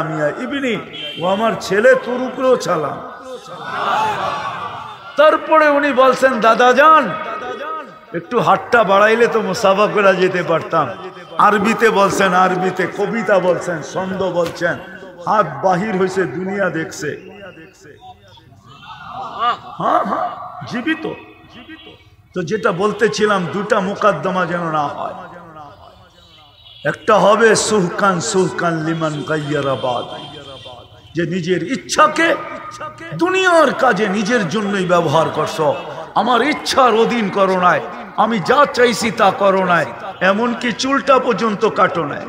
মিয়া ইবনি, ও আমার ছেলে, তোর উপরেও সালাম। তারপরে উনি বলছেন, দাদা যান একটু হাতটা বাড়াইলে তো মুসাফা করে যেতে পারতাম। আরবিতে বলছেন, আরবিতে কবিতা বলছেন, ছন্দ বলছেন, হাত বাহির হয়েছে, দুনিয়া দেখছে। হ্যাঁ হ্যাঁ, জীবিত। তো যেটা বলতেছিলাম, দুটা মুকদ্দমা যেন না হয়। একটা হবে সুহকান সুহকান লিমান গায়্যারাবাদ, যে নিজের ইচ্ছাকে দুনিয়ার কাজে নিজের জন্যই ব্যবহার করছো, আমার ইচ্ছার অধীন করো নাই, আমি যা চাইছি তা করো নাই, এমনকি চুলটা পর্যন্ত কাটো নাই,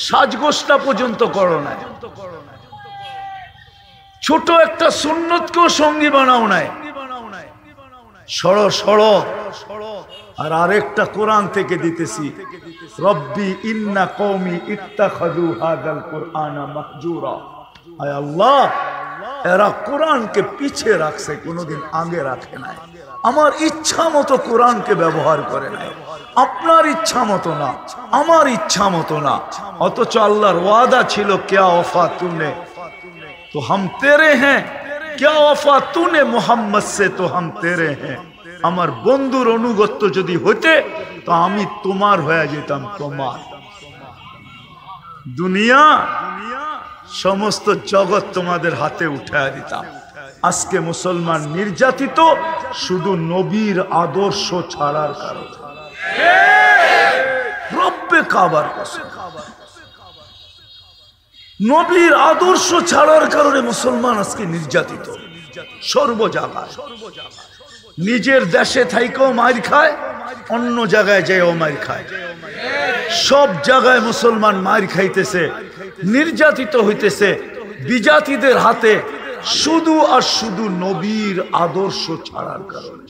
সাজগোজটা পর্যন্ত করো নাই, ছোট একটা সুন্নতকেও সঙ্গী বানাও নাই, সরো সরো। আর আরেকটা কোরআন থেকে দিতেছি, রব্বি ইন্না কওমি ইত্তাখাযু হাযাল কুরআনা মাহজুরা। আয় আল্লাহ, এরা কোরআনকে পিছে রাখছে, কোনোদিন আগে রাখে নাই। আমার ইচ্ছা মতো কোরআনকে ব্যবহার করে নাই, আপনার ইচ্ছা মতো না, আমার ইচ্ছা মতো না। অথচ আল্লাহর ওয়াদা ছিল, ক্যা ওফা তুনে তো হাম তেরে হ্যাঁ, ক্যা ওফা তুনে মুহাম্মদ সে তো হাম তেরে হ্যাঁ। আমার বন্ধুর অনুগত্য যদি হইতে তো আমি তোমার হয়ে যেতাম, তোমার। দুনিয়া সমস্ত জগৎ তোমাদের হাতে উঠায় দিতাম। আজকে মুসলমান নির্যাতিত শুধু নবীর আদর্শ ছাড়ার কারণে। রব্বে কাবার কসম, নবীর আদর্শ ছাড়ার কারণে মুসলমান আজকে নির্যাতিত সর্ব জায়গায়। নিজের দেশে থাইকেও মার খায়, অন্য জায়গায় যেও মার খায়, সব জায়গায় মুসলমান মার খাইতেছে, নির্যাতিত হইতেছে বিজাতিদের হাতে, শুধু আর শুধু নবীর আদর্শ ছাড়ার কারণে।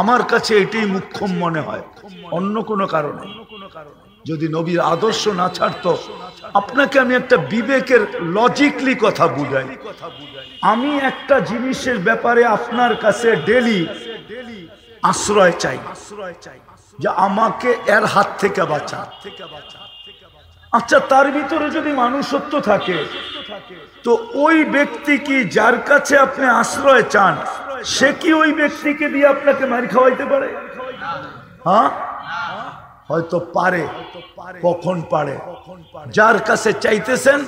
আমার কাছে এটাই মুখ্যম মনে হয়, অন্য কোনো কারণে। যদি নবীর আদর্শ না ছাড়তো, আপনাকে আমি একটা বিবেকের লজিকলি কথা বুঝাই। আমি একটা জিনিসের ব্যাপারে আপনার কাছে ডেলি আশ্রয় চাই, যে আমাকে এর হাত থেকে বাঁচা। আচ্ছা, তার ভিতরে যদি মানুষত্ব থাকে, তো ওই ব্যক্তি কি যার কাছে আপনি আশ্রয় চান, সে কি ওই ব্যক্তিকে দিয়ে আপনাকে মার খাওয়াইতে পারে? হ্যাঁ, হয়তো পারে। কখন পারে? যার কাছে চাইতেছেন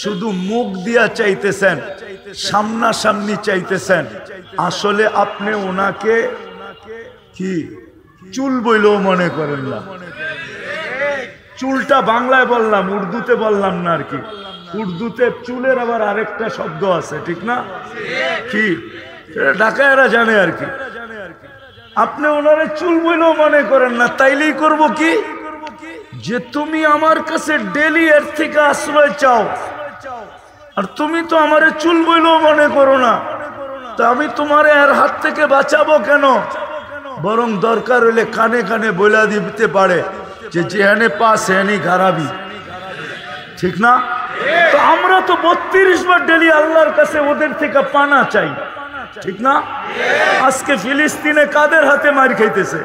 শুধু মুখ দিয়া চাইতেছেন, সামনাসামনি চাইতেছেন, আসলে আপনি ওনাকে কি চুল বইলেও মনে করেন না। চুলটা বাংলায় বললাম, উর্দুতে বললাম না আর কি। উর্দুতে চুলের আবার আরেকটা শব্দ আছে, ঠিক না? কি ঢাকায়রা জানে আর কি। আপনি ওনারে চুল বইলেও মনে করেন না, তাইলেই করব কি, যে তুমি আমার কাছে ডেলি এর থেকে আশ্রয় চাও, আর তুমি তো আমারে চুল বইলেও মনে করো না, তা আমি তোমারে এর হাত থেকে বাঁচাবো কেন? বরং দরকার হলে কানে কানে বইলা দিতে পারে যে যেহানে পা সেহানি গারাবি, ঠিক না? তো আমরা তো 32 বার ডেলি আল্লাহর কাছে ওদের থেকে পানা চাই, ঠিক না? আজকে ফিলিস্তিনে কাদের হাতে মার খাইতেছে?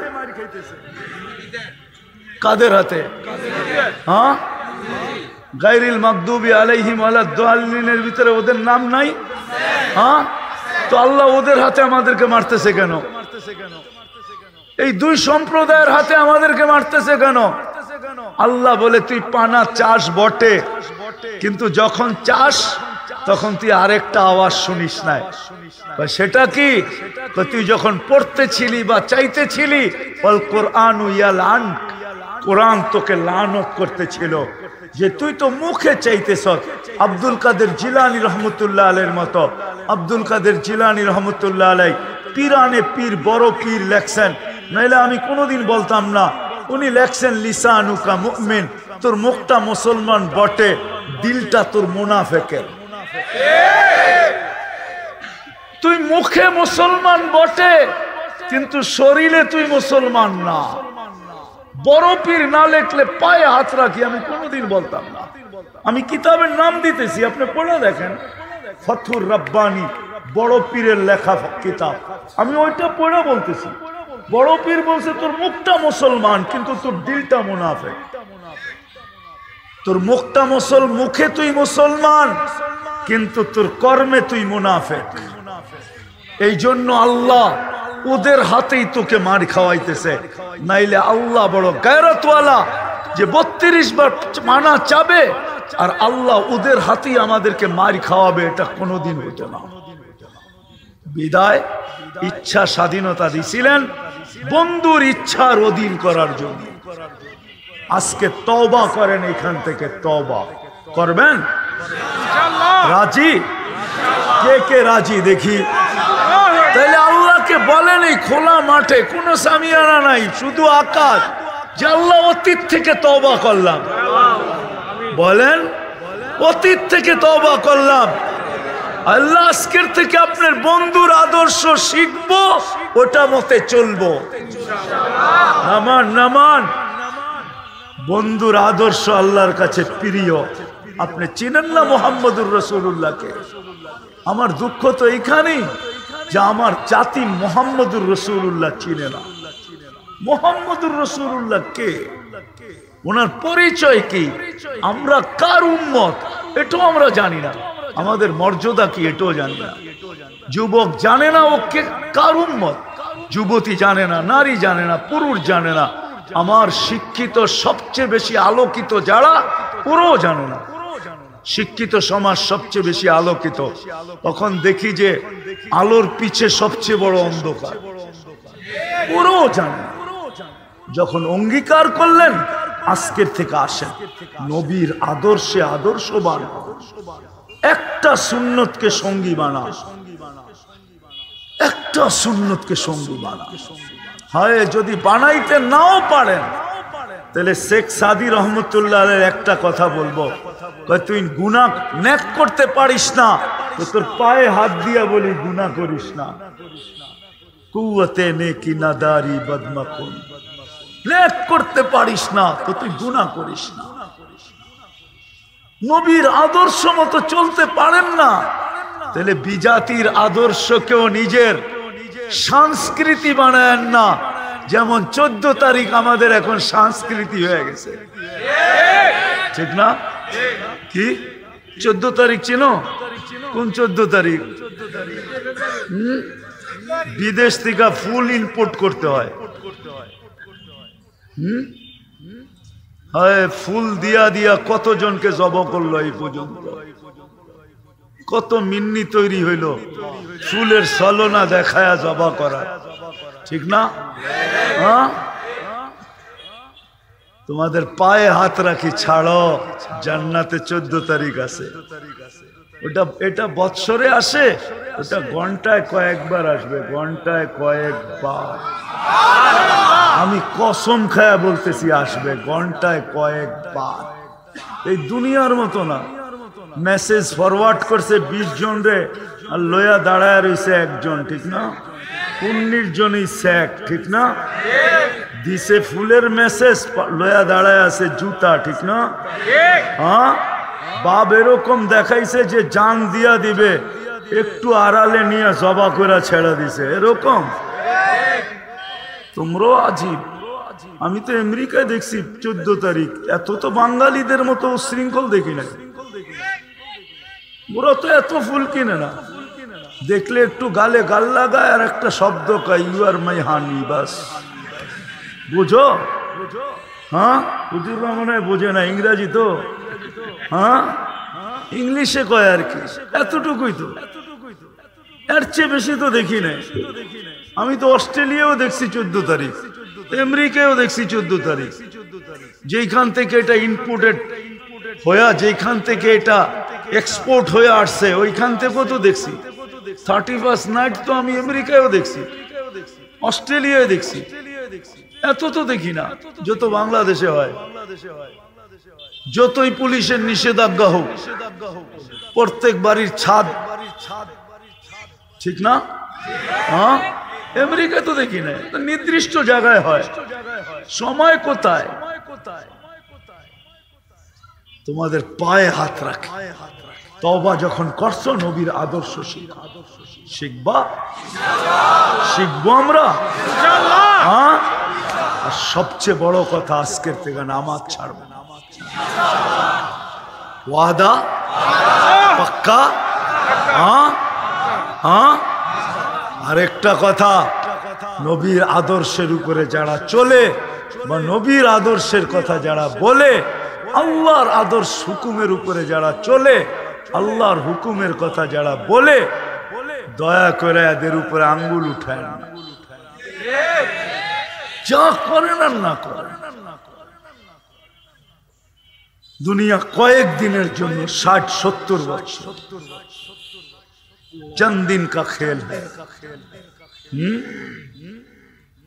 কাদের হাতে? হ্যাঁ, গায়রিল মাগদুবি আলাইহিম ওয়ালাদ-দাল্লিনের ভিতরে ওদের নাম নাই? হ্যাঁ, তো আল্লাহ ওদের হাতে আমাদেরকে মারতেছে কেন? এই দুই সম্প্রদায়ের হাতে আমাদেরকে মারতেছে কেন? আল্লাহ বলে, তুই পানা চাস বটে, কিন্তু যখন চাস তখন তুই আরেকটা আওয়াজ শুনিস না। সেটা কি? তুই যখন পড়তেছিলি বা চাইতেছিলি, ওয়াল কুরআনু ইয়ালান, কোরআন তোকে লানত করতেছিল যে তুই তো মুখে চাইতেছ। আব্দুল কাদের জিলানী রহমতুল্লাহ আলাইহির মতো, আব্দুল কাদের জিলানী রহমতুল্লাহ আলাই পীরানে পীর, বড় পীর লেখছেন, নাইলে আমি কোনোদিন বলতাম না। উনি লেখছেন, লিসানুকা মুমিন, তোর মুখটা মুসলমান বটে, দিলটা তোর মুনাফিকের। তুই মুখে মুসলমান বটে, কিন্তু শরীরে তুই মুসলমান না। বড় পীর না লেখলে পায়ে হাত রাখি, আমি কোনোদিন বলতাম না। আমি কিতাবের নাম দিতেছি, আপনি পড়ে দেখেন, ফথুর রব্বানি, বড় পীরের লেখা কিতাব। আমি ওইটা পড়ে বলতেছি, বড় পীর বলছে তোর মুখটা মুসলমান কিন্তু তোর দিলটা মুনাফিক। তোর মুখটা মুখে তুই মুসলমান, কিন্তু তোর কর্মে তুই মুনাফিক। এই জন্য আল্লাহ ওদের হাতেই তোকে মার খাওয়াইতেছে। নাইলে আল্লাহ বড় গায়রতওয়ালা যে 32 বার মানা চাবে আর আল্লাহ ওদের হাতেই আমাদেরকে মার খাওয়াবে, এটা কোনোদিন হতো না। বিদায় ইচ্ছা স্বাধীনতা দিছিলেন বন্ধুর ইচ্ছার অধীন করার জন্য। আজকে তওবা করেন, এখান থেকে তওবা করবেন। রাজি? কে কে রাজি দেখি? তাহলে আল্লাহকে বলেন এই খোলা মাঠে কোনো সামিয়ানা নাই, শুধু আকাশ, যে আল্লাহ অতীত থেকে তওবা করলাম। বলেন অতীত থেকে তওবা করলাম, আল্লাহ আজকের থেকে আপনার বন্ধুর আদর্শ শিখবো, ওটা মতে চলবো। নামান নামান। বন্ধুর আদর্শ আল্লাহর কাছে প্রিয়। আপনি চিনেন না মুহাম্মদুর রাসূলুল্লাহকে? আমার দুঃখ তো এইখানেই যে আমার জাতি মুহাম্মদুর রাসূলুল্লাহ চিনে না। মুহাম্মদুর রাসূলুল্লাহ কে? ওনার পরিচয় কি? আমরা কার উম্মত এটাও আমরা জানি না। আমাদের মর্যাদা কি এটাও জানি না। যুবক জানে না ও কে, কার উম্মত। যুবতী জানে না, নারী জানে না, পুরুষ জানে না। আমার শিক্ষিত সবচেয়ে বেশি আলোকিত যারা, ওরাও জানে না। শিক্ষিত সমাজ সবচেয়ে বেশি আলোকিত, তখন দেখি যে আলোর পিছে সবচেয়ে বড় অন্ধকার, ওরাও জানে না। যখন অঙ্গীকার করলেন আজকের থেকে আসেন নবীর আদর্শে আদর্শবান, একটা সুন্নতকে সঙ্গী বানা, একটা সুন্নতকে সঙ্গী বানা। হয় যদি বানাইতে নাও পারেন তাহলে শেখ সাদি রহমতুল্লাহ একটা কথা বলবো, তুই গুনাহ নেক করতে পারিস না তো তোর পায়ে হাত দিয়া বলি গুনাহ করিস না। কুওয়াতে নেকি নাদারি বদমাকুন, নেক করতে পারিস না তো তুই গুনাহ করিস না। নবীর আদর্শ মতো চলতে পারেন না, তাহলে বিজাতির আদর্শকেও নিজের সংস্কৃতি বানায়েন না। যেমন 14 তারিখ আমাদের এখন সংস্কৃতি হয়ে গেছে, ঠিক না? কি 14 তারিখ চিনো? কোন 14 তারিখ? বিদেশ থেকে ফুল ইম্পোর্ট করতে হয়। ফুল দিয়া দিয়া কতজনকে জব করলো এই পর্যন্ত, কত মিন্নি তৈরি হইল ফুলের ছলনা দেখায়া জবা করা, ঠিক না? হ্যাঁ, তোমাদের পায়ে হাত রাখি, ছাড়ো, জান্নাতে 14 তারিখ আছে। ওটা এটা বৎসরে আসে, ওটা ঘন্টায় কয়েকবার আসবে, ঘন্টায় কয়েকবার। আমি কসম খায়া বলতেছি আসবে ঘন্টায় কয়েকবার। এই দুনিয়ার মতো না, মেসেজ ফরওয়ার্ড করছে 20 জন রে, আর লয়া দাঁড়ায় রয়েছে একজন, ঠিক না? 19 জনই শেখ, ঠিক না? দিছে ফুলের মেসেজ, লয়া দাঁড়ায় আছে জুতা, ঠিক না? হ্যাঁ, বাপ এরকম দেখাইছে যে জান দিয়া দিবে, একটু আড়ালে নিয়ে জবা করে ছেড়ে দিছে, এরকম। তোমরাও আজীব। আমি তো আমেরিকায় দেখছি 14 তারিখ, এত তো বাঙালিদের মতো শৃঙ্খল দেখি না। ওরা তো এত ফুল কিনে না, দেখলে একটু গালে গাল লাগায় আর একটা শব্দ কয়, ইউ আর মাই হানি, বাস। বুঝো? হ্যাঁ, হুজুররা মনে হয় বোঝে না ইংরাজি তো। হ্যাঁ, ইংলিশে কয় আর কি, এতটুকুই তো, এর চেয়ে বেশি তো দেখি নাই। আমি তো অস্ট্রেলিয়াও দেখছি 14 তারিখ, আমেরিকায়ও দেখছি 14 তারিখ। যেখান থেকে এটা ইম্পোর্টেড হয়ে, যেখান থেকে এটা এক্সপোর্ট হয়ে আসছে, ওইখান থেকেও তো দেখছি। 31st নাইট তো আমি আমেরিকায়ও দেখছি, অস্ট্রেলিয়ায় দেখছি, এত তো দেখি না যত বাংলাদেশে হয়। যতই পুলিশের নিষেধাজ্ঞা হোক, প্রত্যেক বাড়ির ছাদ, ঠিক না? হ্যাঁ, আমেরিকা তো দেখি না, নির্দিষ্ট জায়গায় হয়। সময় কোথায়? তোমাদের পায়ে হাত রাখে। তওবা যখন করছো নবীর আদর্শ শিখবা, শিখবো আমরা। হ্যাঁ, আর সবচেয়ে বড় কথা আজকের থেকে নামাজ ছাড়বো না। ওয়াদা পাক্কা। হ্যাঁ হ্যাঁ। আরেকটা কথা, নবীর আদর্শের উপরে যারা চলে বা নবীর আদর্শের কথা যারা বলে, আল্লাহর আদর্শ হুকুমের উপরে যারা চলে, আল্লাহর হুকুমের কথা যারা বলে, দয়া করে এদের উপরে আঙ্গুল উঠায় না। যা করেন আর না করেন, দুনিয়া কয়েক দিনের জন্য 60-70 বছর, चंद दिन का खेल है।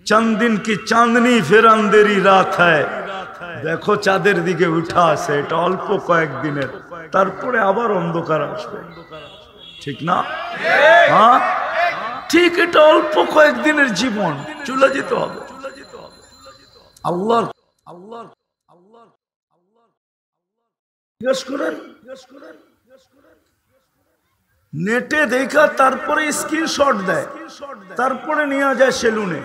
चंद दिन की चांदनी फिर अंधेरी रात है। देखो চাঁদের দিকে উঠা আছে, এটা অল্প কয়েক দিনের, তারপরে আবার অন্ধকার আসবে, ঠিক না? হ্যাঁ ঠিক, এটা অল্প কয়েক দিনের জীবন, চলে যেতে হবে। আল্লাহ আল্লাহ আল্লাহ জিজ্ঞেস করেন, নেটে দেখা তারপরে স্ক্রিনশট দেয়, তারপরে নিয়ে যায় সেলুনে।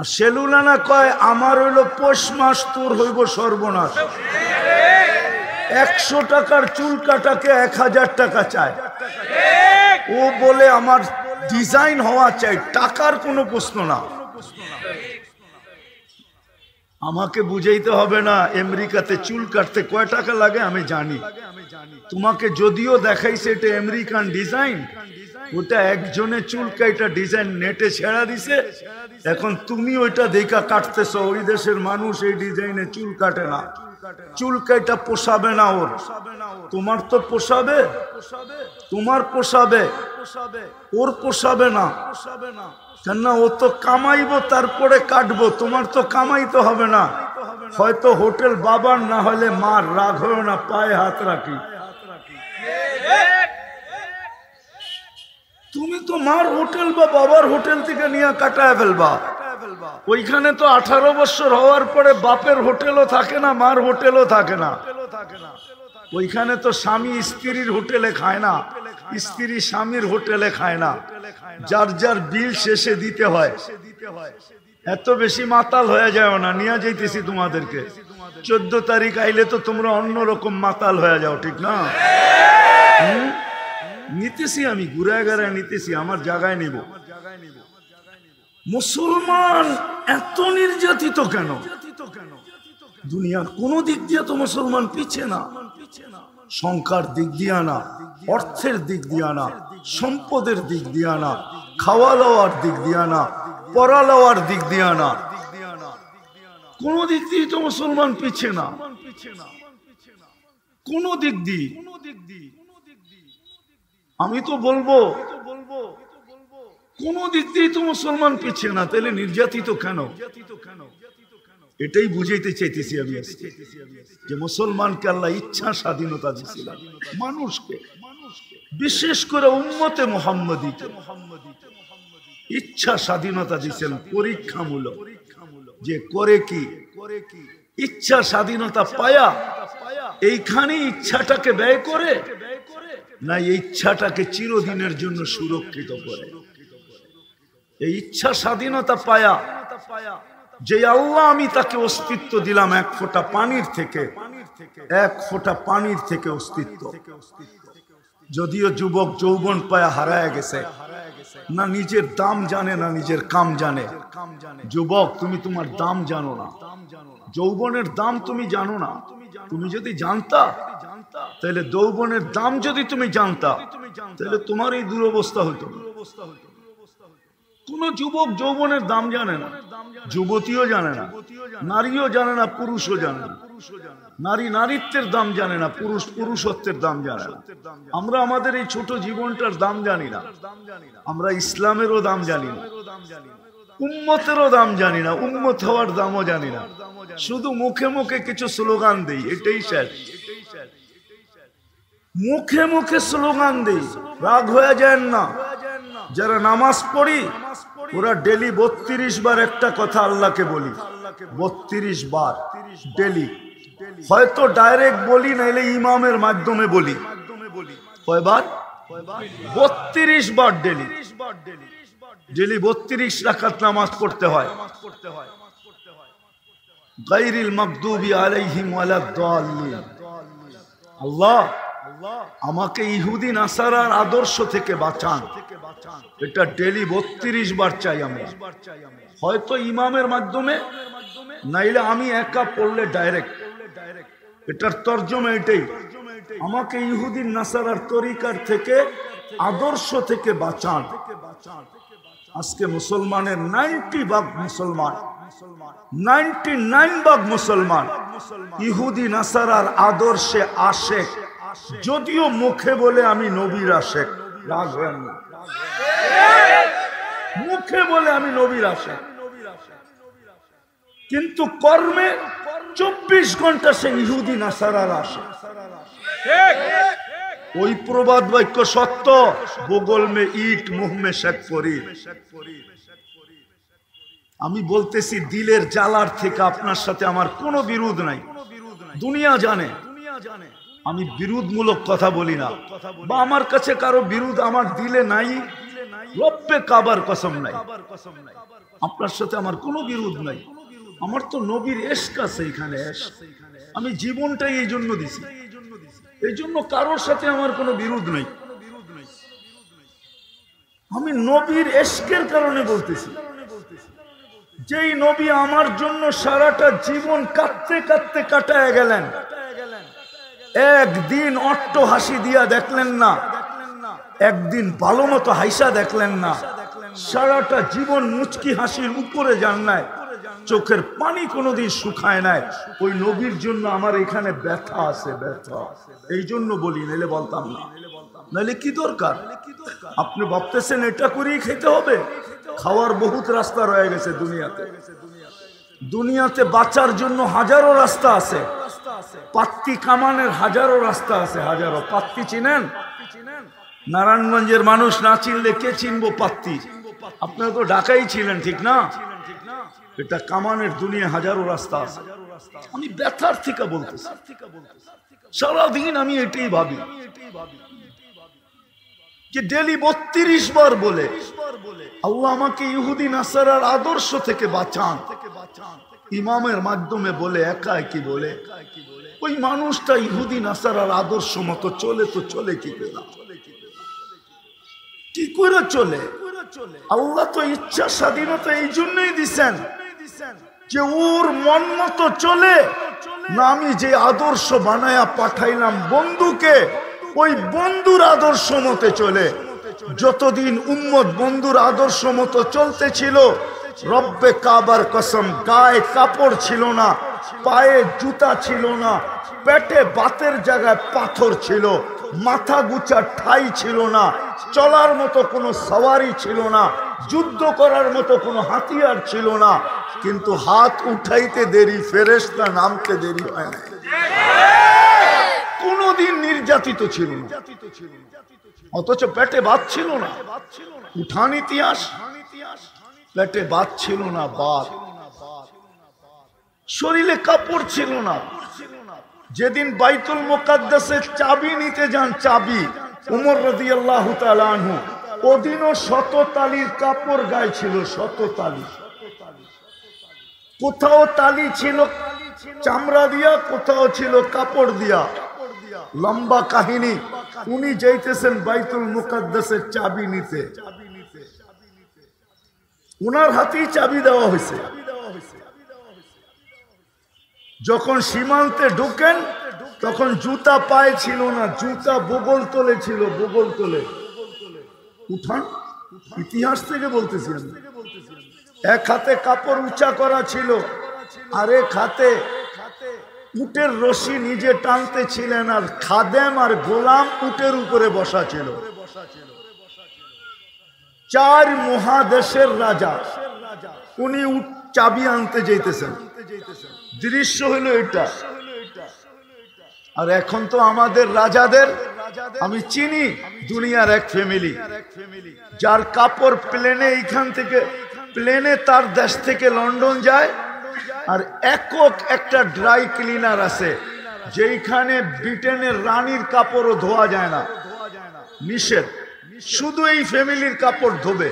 আর সেলুনানা কয় আমার হইলো পৌষ মাস, তোর হইব সর্বনাশ। 100 টাকার চুল কাটাকে 1000 টাকা চায়। ও বলে আমার ডিজাইন হওয়া চাই, টাকার কোনো প্রশ্ন না। আমাকে বুঝাইতে হবে না আমেরিকাতে চুল কাটতে কয় টাকা লাগে, আমি জানি। তোমাকে যদিও দেখাইছে এটা আমেরিকান ডিজাইন, ওটা একজনে চুল কাটা ডিজাইন নেটে ছেড়া দিছে, এখন তুমি ওইটা দেখা কাটতেছ। ওই দেশের মানুষ এই ডিজাইনে চুল কাটে না, চুল কাটা পোষাবে না ওর। তোমার তো পোষাবে, তোমার পোষাবে, ওর পোষাবে না। কেননা ও তো কামাইবো তারপরে কাটবো, তোমার তো কামাইতে হবে না। হয়তো হোটেল বাবার না হলে মার, রাগ হয় না, পায়ে হাত রাখি। তুমি তো মার হোটেল বা বাবার হোটেল থেকে নিয়ে কাটায় ফেলবা। ওইখানে তো 18 বছর হওয়ার পরে বাপের হোটেলও থাকে না, মার হোটেলও থাকে না। ওইখানে তো স্বামী স্ত্রীর হোটেলে খায় না, স্ত্রী স্বামীর হোটেলে খায় না, যার যার বিল শেষে দিতে হয়। এত বেশি মাতাল হয়ে যায় না, নিয়ে যাইতেছি তোমাদেরকে। 14 তারিখ আইলে তো তোমরা অন্যরকম মাতাল হয়ে যাও, ঠিক না? নিতেছি আমি, ঘুরে ঘুরে নিতেছি, আমার জায়গায় নিব। মুসলমান এত নির্যাতিত কেন? দুনিয়ার কোন দিক দিয়ে তো মুসলমান পিছে না। সংখ্যার দিক দিয়া না, অর্থের দিক দিয়া না, সম্পদের দিক দিয়া না, খাওয়া দাওয়ার দিক দিয়া না, পড়া লওয়ার দিক দিয়া না, কোন দিক দিয়ে তো মুসলমান পিছে না। কোন দিক দিয়ে আমি তো বলবো কোন দিক দিয়ে তো মুসলমান পিছে না, তাহলে নির্যাতিত কেন? এটাই বুঝাইতে চাইতেছি আমি, যে মুসলমানকে আল্লাহ ইচ্ছা স্বাধীনতা দিয়েছিলেন, মানুষকে, বিশেষ করে উম্মতে মুহাম্মদীকে ইচ্ছা স্বাধীনতা দিয়েছেন পরীক্ষামূলক। যে করে কি ইচ্ছা স্বাধীনতা পায়া এইখানে ইচ্ছাটাকে ব্যয় করে, না এই ইচ্ছাটাকে চিরদিনের জন্য সুরক্ষিত করে। এই ইচ্ছা স্বাধীনতা পায়া যে আল্লাহ আমি তাকে অস্তিত্ব দিলাম এক ফোঁটা পানির থেকে, এক ফোঁটা পানির থেকে অস্তিত্ব। যদিও যুবক যৌবন পায়া হারায় গেছে, না নিজের দাম জানে না নিজের কাম জানে। যুবক তুমি তোমার দাম জানো না, যৌবনের দাম তুমি জানো না। তুমি যদি জানতা, তাহলে যৌবনের দাম যদি তুমি জানতা, তাহলে তোমার এই দুরবস্থা হতো। কোন যুবক যৌবনের দাম জানে না, যুবতীও জানে না, নারীও জানে না, পুরুষও জানে না। নারী নারীত্বের দাম জানে না, পুরুষ পুরুষত্বের দাম জানে না। আমরা আমাদের এই ছোট জীবনটার দাম জানি না, আমরা ইসলামেরও দাম জানি না, উম্মতেরও দাম জানি না, উম্মত হওয়ার দামও জানি না। শুধু মুখে মুখে কিছু স্লোগান দেই, এটাই শেষ। মুখে মুখে স্লোগান দেই, রাগ হয়ে যায় না। যারা নামাজ পড়ি ওরা ডেলি 32 বার একটা কথা আল্লাহকে বলি, 32 বার ডেলি। হয়তো ডাইরেক্ট বলি, নাইলে ইমামের মাধ্যমে বলি। কয়বার? 32 বার ডেলি। ডেলি 32 রাকাত নামাজ পড়তে হয়। গায়রিল মাগদুবি আলাইহিম ওয়ালাদ দাল্লিন। আল্লাহ আমাকে ইহুদি নাসারার আদর্শ থেকে বাঁচান। এটা ডেলি 32 বার চাই আমি, হয়তো ইমামের মাধ্যমে, নাইলে আমি একা পড়লে ডাইরেক্ট। এটার তর্জমা এটাই, আমাকে ইহুদি নাসারার তরিকার থেকে, আদর্শ থেকে বাঁচান। আজকে মুসলমানের 90% মুসলমান, 99% মুসলমান ইহুদি নাসারার আদর্শে আশেক, যদিও মুখে বলে আমি নবীর আশেক। রাগ হয় না, মুখে বলে আমি নবীর আশেক, কিন্তু কর্মে 24 ঘন্টা সে ইহুদি নাসারার আশেক। ওই প্রবাদ বাক্য সত্য, বগল মে ইট মুহ মে শেখ করি। আমি বলতেছি দিলের জ্বালার থেকে, আপনার সাথে আমার কোনো বিরোধ নাই, দুনিয়া জানে আমি বিরোধমূলক কথা বলি না, বা আমার কাছে কারো বিরোধ আমার দিলে নাই, রব্বে কাবার কসম নাই, আপনার সাথে আমার কোনো বিরোধ নাই। আমার তো নবীর এশক আছে এখানে, আমি জীবনটাই এই জন্য দিছি, এই জন্য কারোর সাথে আমার কোনো বিরোধ নাই। আমি নবীর এশকের কারণে বলতেছি, যেই নবী আমার জন্য সারাটা জীবন কাঁদতে কাঁদতে কাটায় গেলেন, একদিন অট্ট হাসি দিয়া দেখলেন না, একদিন ভালো মতো হাইসা দেখলেন না, সারাটা জীবন মুচকি হাসির উপরে যান নাই, চোখের পানি কোনোদিন শুকায় নাই। ওই নবীর জন্য আমার এখানে ব্যথা আছে, ব্যথা। এই জন্য বলি, নাইলে বলতাম না। নাইলে কি দরকার? আপনি ভাবতেছেন এটা করেই খেতে হবে? খাওয়ার বহুত রাস্তা রয়ে গেছে দুনিয়াতে। দুনিয়াতে বাঁচার জন্য হাজারো রাস্তা আছে, পাত্তি কামানের হাজারো রাস্তা আছে, হাজারো। পাত্তি চিনেন? নারায়ণগঞ্জের মানুষ না চিনলে কে চিনবো পাত্তি? আপনারা তো ঢাকাই ছিলেন, ঠিক না? এটা কামানের দুনিয়া হাজারো রাস্তা আছে। আমি ব্যথার থেকে বলতেছি, সারাদিন আমি এটাই ভাবি যে ডেলি 32 বার বলে আল্লাহ আমাকে ইহুদি নাসারার আদর্শ থেকে বাঁচান, ইমামের মাধ্যমে বলে, একা কি বলে? ওই মানুষটা ইহুদি নাসারার আদর্শ মতো চলে, তো চলে কি করে? কি করে চলে? আল্লাহ তো ইচ্ছা স্বাধীনতা এই জন্যই দিছেন যে ওর মন মতো চলে না। আমি যে আদর্শ বানায়া পাঠাইলাম বন্ধুকে, ওই বন্ধুর আদর্শ মতে চলে। যতদিন উম্মত বন্ধুর আদর্শ মতো চলতে ছিল, রব্বে কাবার কসম, গায়ে কাপড় ছিল না, পায়ে জুতা ছিল না, পেটে বাতের জায়গায় পাথর ছিল, মাথা গুছা ঠাই ছিল না, চলার মতো কোনো সওয়ারি ছিল না, যুদ্ধ করার মতো কোনো হাতিয়ার ছিল না, কিন্তু হাত উঠাইতে দেরি, ফেরেশতা নামতে দেরি হয় না। কোনদিন নির্যাতিত ছিল না, অথচ পেটে ভাত ছিল না। উঠান ইতিহাস, পেটে ভাত ছিল না, ভাত। শরীরে কাপড় ছিল না। যেদিন বাইতুল মুকাদ্দাসের চাবি নিতে যান, চাবি, উমর রাদিয়াল্লাহু তাআলা আনহু, ওদিনও 100 তালির কাপড় গায়ে ছিল, 100 তালি। কোথাও তালি ছিল চামড়া দিয়া, কোথাও ছিল কাপড় দিয়া। লম্বা কাহিনী। উনি যাইতেছেন বাইতুল মুকাদ্দাসের চাবি নিতে, উনার হাতেই চাবি দেওয়া হয়েছে। যখন সীমান্তে ঢুকেন, তখন জুতা পায়ে ছিল না, জুতা বগল তলে ছিল, বগল তলে। উঠান, ইতিহাস থেকে বলতেছি আমি। এক হাতে কাপড় উঁচা করা ছিল, আরেক হাতে উটের রশি নিজে টানতে ছিলেন, আর খাদেম আর গোলাম উটের উপরে বসা ছিল। 4 মহাদেশের রাজা, উনি চাবি আনতে যেতেছেন। দৃশ্য হলো এটা। আর এখন তো আমাদের রাজাদের আমি চিনি, দুনিয়ার এক ফ্যামিলি, যার কাপড় প্লেনে, এইখান থেকে প্লেনে তার দেশ থেকে লন্ডন যায়, আর একক একটা ড্রাই ক্লিনার আছে, যেইখানে ব্রিটেনের রানীর কাপড়ও ধোয়া যায় না, নিষেধ। শুধু এই ফ্যামিলির কাপড় ধোবে,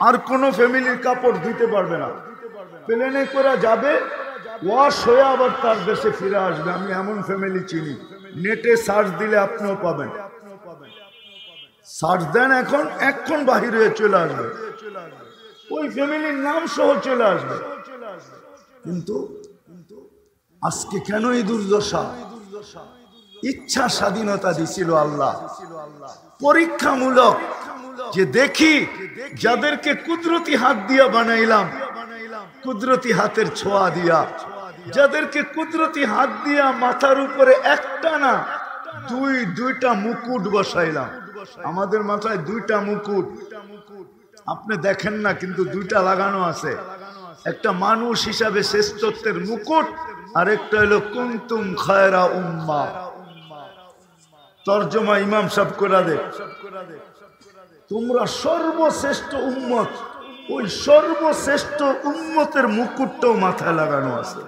আর কোনো ফ্যামিলির কাপড় ধুতে পারবে না। প্লেনে করে যাবে, ওয়াশ হয়ে আবার তার দেশে ফিরে আসবে। আমি এমন ফ্যামিলি চিনি। নেটে সার্চ দিলে আপনিও পাবেন। সার্চ দেন এখন বাহির হয়ে চলে আসবে, ওই ফ্যামিলির নাম সহ চলে আসবে। কিন্তু আজকে কেন এই দুর্দশা? ইচ্ছা স্বাধীনতা দিছিল আল্লাহ পরীক্ষামূলক, যে দেখি যাদেরকে কুদরতি হাত দিয়া বানাইলাম, কুদরতি হাতের ছোঁয়া দিয়া, যাদেরকে কুদরতি হাত দিয়া মাথার উপরে একটা না দুইটা মুকুট বসাইলাম। আমাদের মাথায় দুইটা মুকুট আপনি দেখেন না, কিন্তু দুইটা লাগানো আছে। একটা মানুষ হিসাবে শ্রেষ্ঠত্বের মুকুট, আর একটা হলো কুনতুম খায়রা উম্মাহ। তরজমা ইমাম সাহেব করে দে, তোমরা সর্বশ্রেষ্ঠ উম্মত। ওই সর্বশ্রেষ্ঠ উম্মতের মুকুটটাও মাথায় লাগানো আছে।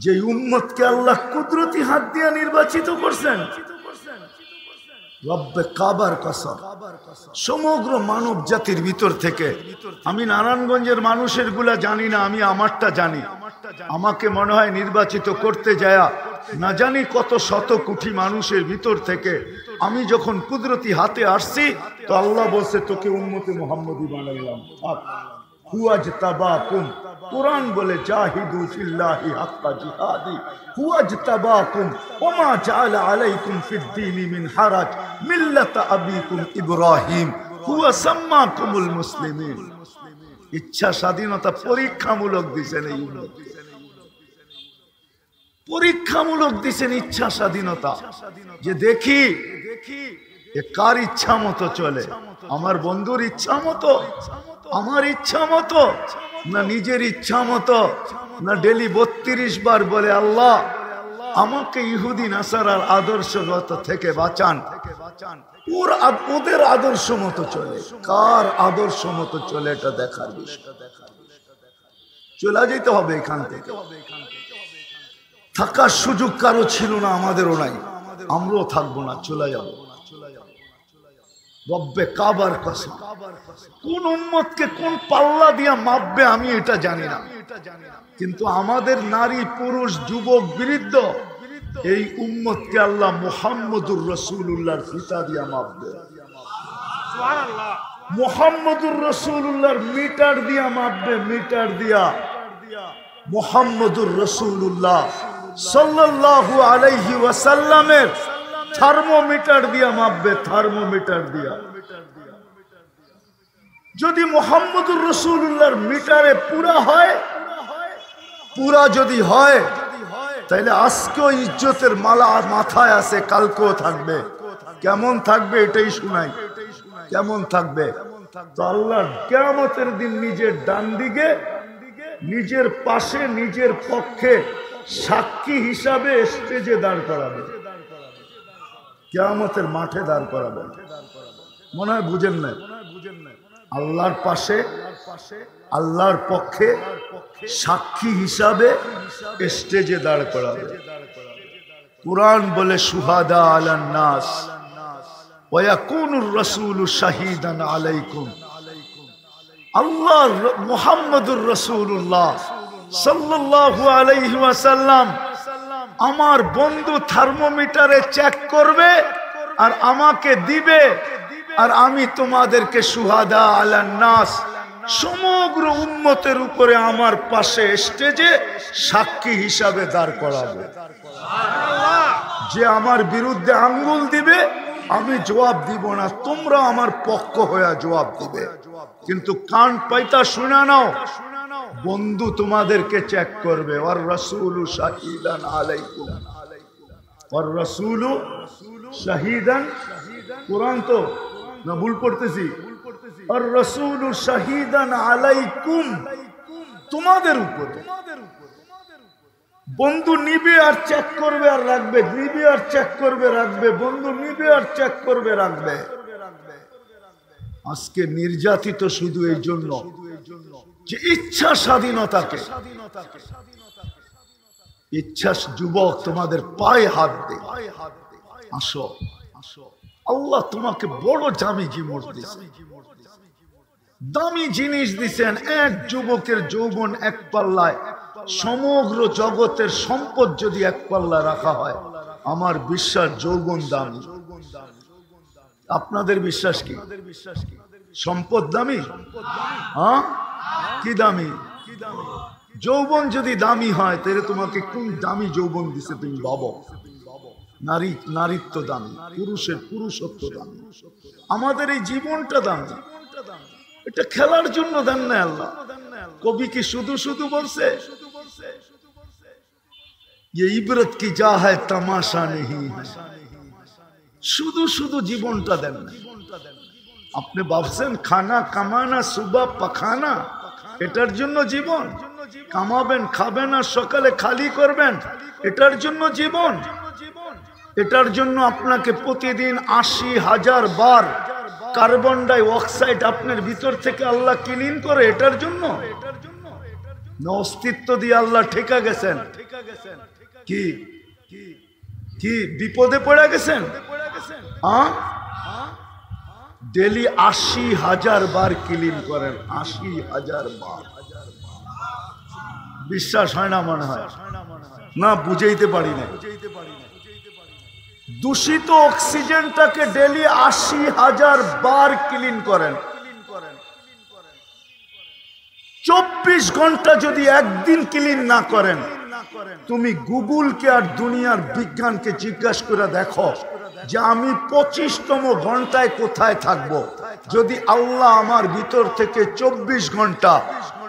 যে উম্মতকে আল্লাহ কুদরতি হাত দিয়ে নির্বাচিত করছেন, রব্বে কাবার কসম, সমগ্র মানব জাতির ভিতর থেকে। আমি নারায়ণগঞ্জের মানুষের গুলা জানি না, আমি আমারটা জানি। আমাকে মনে হয় নির্বাচিত করতে যায় না জানি কত শত কোটি মানুষের ভিতর থেকে আমি যখন কুদরতি হাতে আসছি, তো আল্লাহ বলছে তোকে উম্মতে মুহাম্মদী বানাইলাম। হুয়াজতাবাকুম, কুরআন বলে জাহিদু ফিল্লাহি হাক্কা জিহাদি হুয়াজতাবাকুম ওমা জাআলা আলাইকুম ফিদ-দীনি মিন হারাজ মিল্লাতা আবিকুম ইব্রাহিম হুয়া সাম্মাকুমুল মুসলিমিন। ইচ্ছা স্বাধীনতা পরীক্ষামূলক দিয়েছেন এই উম্মত, পরীক্ষামূলক দিয়েছেন ইচ্ছা স্বাধীনতা, যে দেখি এ কার ইচ্ছা মতো চলে। আমার বন্ধুর ইচ্ছা মতো, আমার ইচ্ছা মতো, না নিজের ইচ্ছা মতো, না ডেলি 32 বার বলে আল্লাহ আমাকে ইহুদি নাসারার আদর্শগত থেকে বাঁচান। ওদের আদর্শ মতো চলে, কার আদর্শ মতো চলে এটা দেখার বিষয়। চলে যেতে হবে এখান থেকে। থাকার সুযোগ কারো ছিল না, আমাদেরও নাই, আমরাও থাকবো না, চলে যাব। রব্বে কাবার কসম, কোন উম্মতকে কোন পাল্লা দিয়া মাপবে আমি এটা জানি না, কিন্তু আমাদের নারী পুরুষ যুবক বৃদ্ধ এই উম্মতকে আল্লাহ মুহাম্মদুর রাসূলুল্লাহর ফিতা দিয়া মাপবে। সুবহানাল্লাহ। মুহাম্মদুর রাসূলুল্লাহর মিটার দিয়া মাপবে, মিটার দিয়া। মুহাম্মদুর রাসূলুল্লাহ সাল্লাল্লাহু আলাইহি ওয়াসাল্লামের থার্মোমিটার দিয়া মাপবে, থার্মোমিটার দিয়া। যদি মুহাম্মদুর রাসূলুল্লাহর মিটারে পুরা হয়, পুরা যদি হয়, তাহলে আজকেও ইজ্জতের মালা মাথায় আছে, কালকেও থাকবে। কেমন থাকবে এটাই শুনাই, কেমন থাকবে? তো আল্লাহ কিয়ামতের দিন নিজের ডান দিকে, নিজের পাশে, নিজের পক্ষে সাক্ষী হিসাবে স্টেজে দাঁড় করাবে, কিয়ামতের মাঠে দাঁড় করাবে। মনে হয় বুঝেন না? আল্লাহর পাশে, আল্লাহর পক্ষে সাক্ষী হিসাবে স্টেজে দাঁড় করাবে। কুরআন বলে শুহাদা আলান নাস ওয়া ইয়াকুনুর রাসূলু শাহীদান আলাইকুম। আল্লাহ মুহাম্মদুর রাসূলুল্লাহ সাল্লাল্লাহু আলাইহি ওয়াসাল্লাম আমার বন্ধু থার্মোমিটারে চেক করবে আর আমাকে দিবে, আর আমি তোমাদেরকে শুহাদা আলান নাস সমগ্র উম্মতের উপরে আমার পাশে স্টেজে সাক্ষী হিসাবে দাঁড় করাবো। যে আমার বিরুদ্ধে আঙ্গুল দিবে আমি জবাব দিব না, তোমরা আমার পক্ষ হয়ে জবাব দিবে। কিন্তু কান পাইতা শুনে নাও, বন্ধু তোমাদেরকে চেক করবে। ওয়ার রাসূলু শাহীদান আলাইকুম, ওয়ার রাসূলু শাহীদান, কুরআন তো না ভুল পড়তেছি? আর রাসূলু শাহীদান আলাইকুম, তোমাদের উপরে। বন্ধু নিবে আর চেক করবে আর রাখবে, নিবে আর চেক করবে রাখবে, বন্ধু নিবে আর চেক করবে রাখবে। আজকে নির্যাতিত শুধু এই জন্য যে ইচ্ছা স্বাধীনতাকে, ইচ্ছা। যুবক তোমাদের পায়ে হাত দে, আসো, আল্লাহ তোমাকে বড় দামি জিনিস দিয়েছেন, দামি জিনিস দিয়েছেন। এক যুবকের যৌবন এক পাল্লায়, সমগ্র জগতের সম্পদ যদি এক পাল্লা রাখা হয়, আমার বিশ্বাস যৌবন দামি। আপনাদের বিশ্বাস কি? সম্পদ দামি? হ্যাঁ, কি দামি? যৌবন যদি দামি হয়, তাহলে তোমাকে কোন দামি যৌবন দিছে তুমি ভাবো। নারীত্ব দামি, পুরুষের পুরুষত্ব দামি, আমাদের এই জীবনটা দামি। এটা খেলার জন্য দেন না আল্লাহ। কবি কি শুধু শুধু বলছে ইবরত কি যা হয় তামাশা নেই, শুধু শুধু জীবনটা দেন না। আপনি ভাবছেন খানা কামানা সুবা পাখানা, এটার জন্য জীবন? কামাবেন, খাবেন আর সকালে খালি করবেন, এটার জন্য জীবন? এটার জন্য আপনাকে প্রতিদিন ৮০,০০০ বার কার্বন ডাই অক্সাইড আপনার ভিতর থেকে আল্লাহ ক্লিন করে, এটার জন্য? না অস্তিত্ব দিয়ে আল্লাহ ঠেকা গেছেন? কি কি বিপদে পড়ে গেছেন? ডেলি ৮০,০০০ বার ক্লিন করেন, ৮০,০০০ বার। বিশ্বাস হয় না মনে হয়? না, বুঝাইতে পারি না। দূষিত অক্সিজেনটাকে ডেলি ৮০,০০০ বার ক্লিন করেন। ২৪ ঘন্টা যদি একদিন ক্লিন না করেন, তুমি গুগলকে আর দুনিয়ার বিজ্ঞানকে জিজ্ঞাসা করে দেখো যে আমি ২৫তম ঘন্টায় কোথায় থাকব। যদি আল্লাহ আমার ভিতর থেকে ২৪ ঘন্টা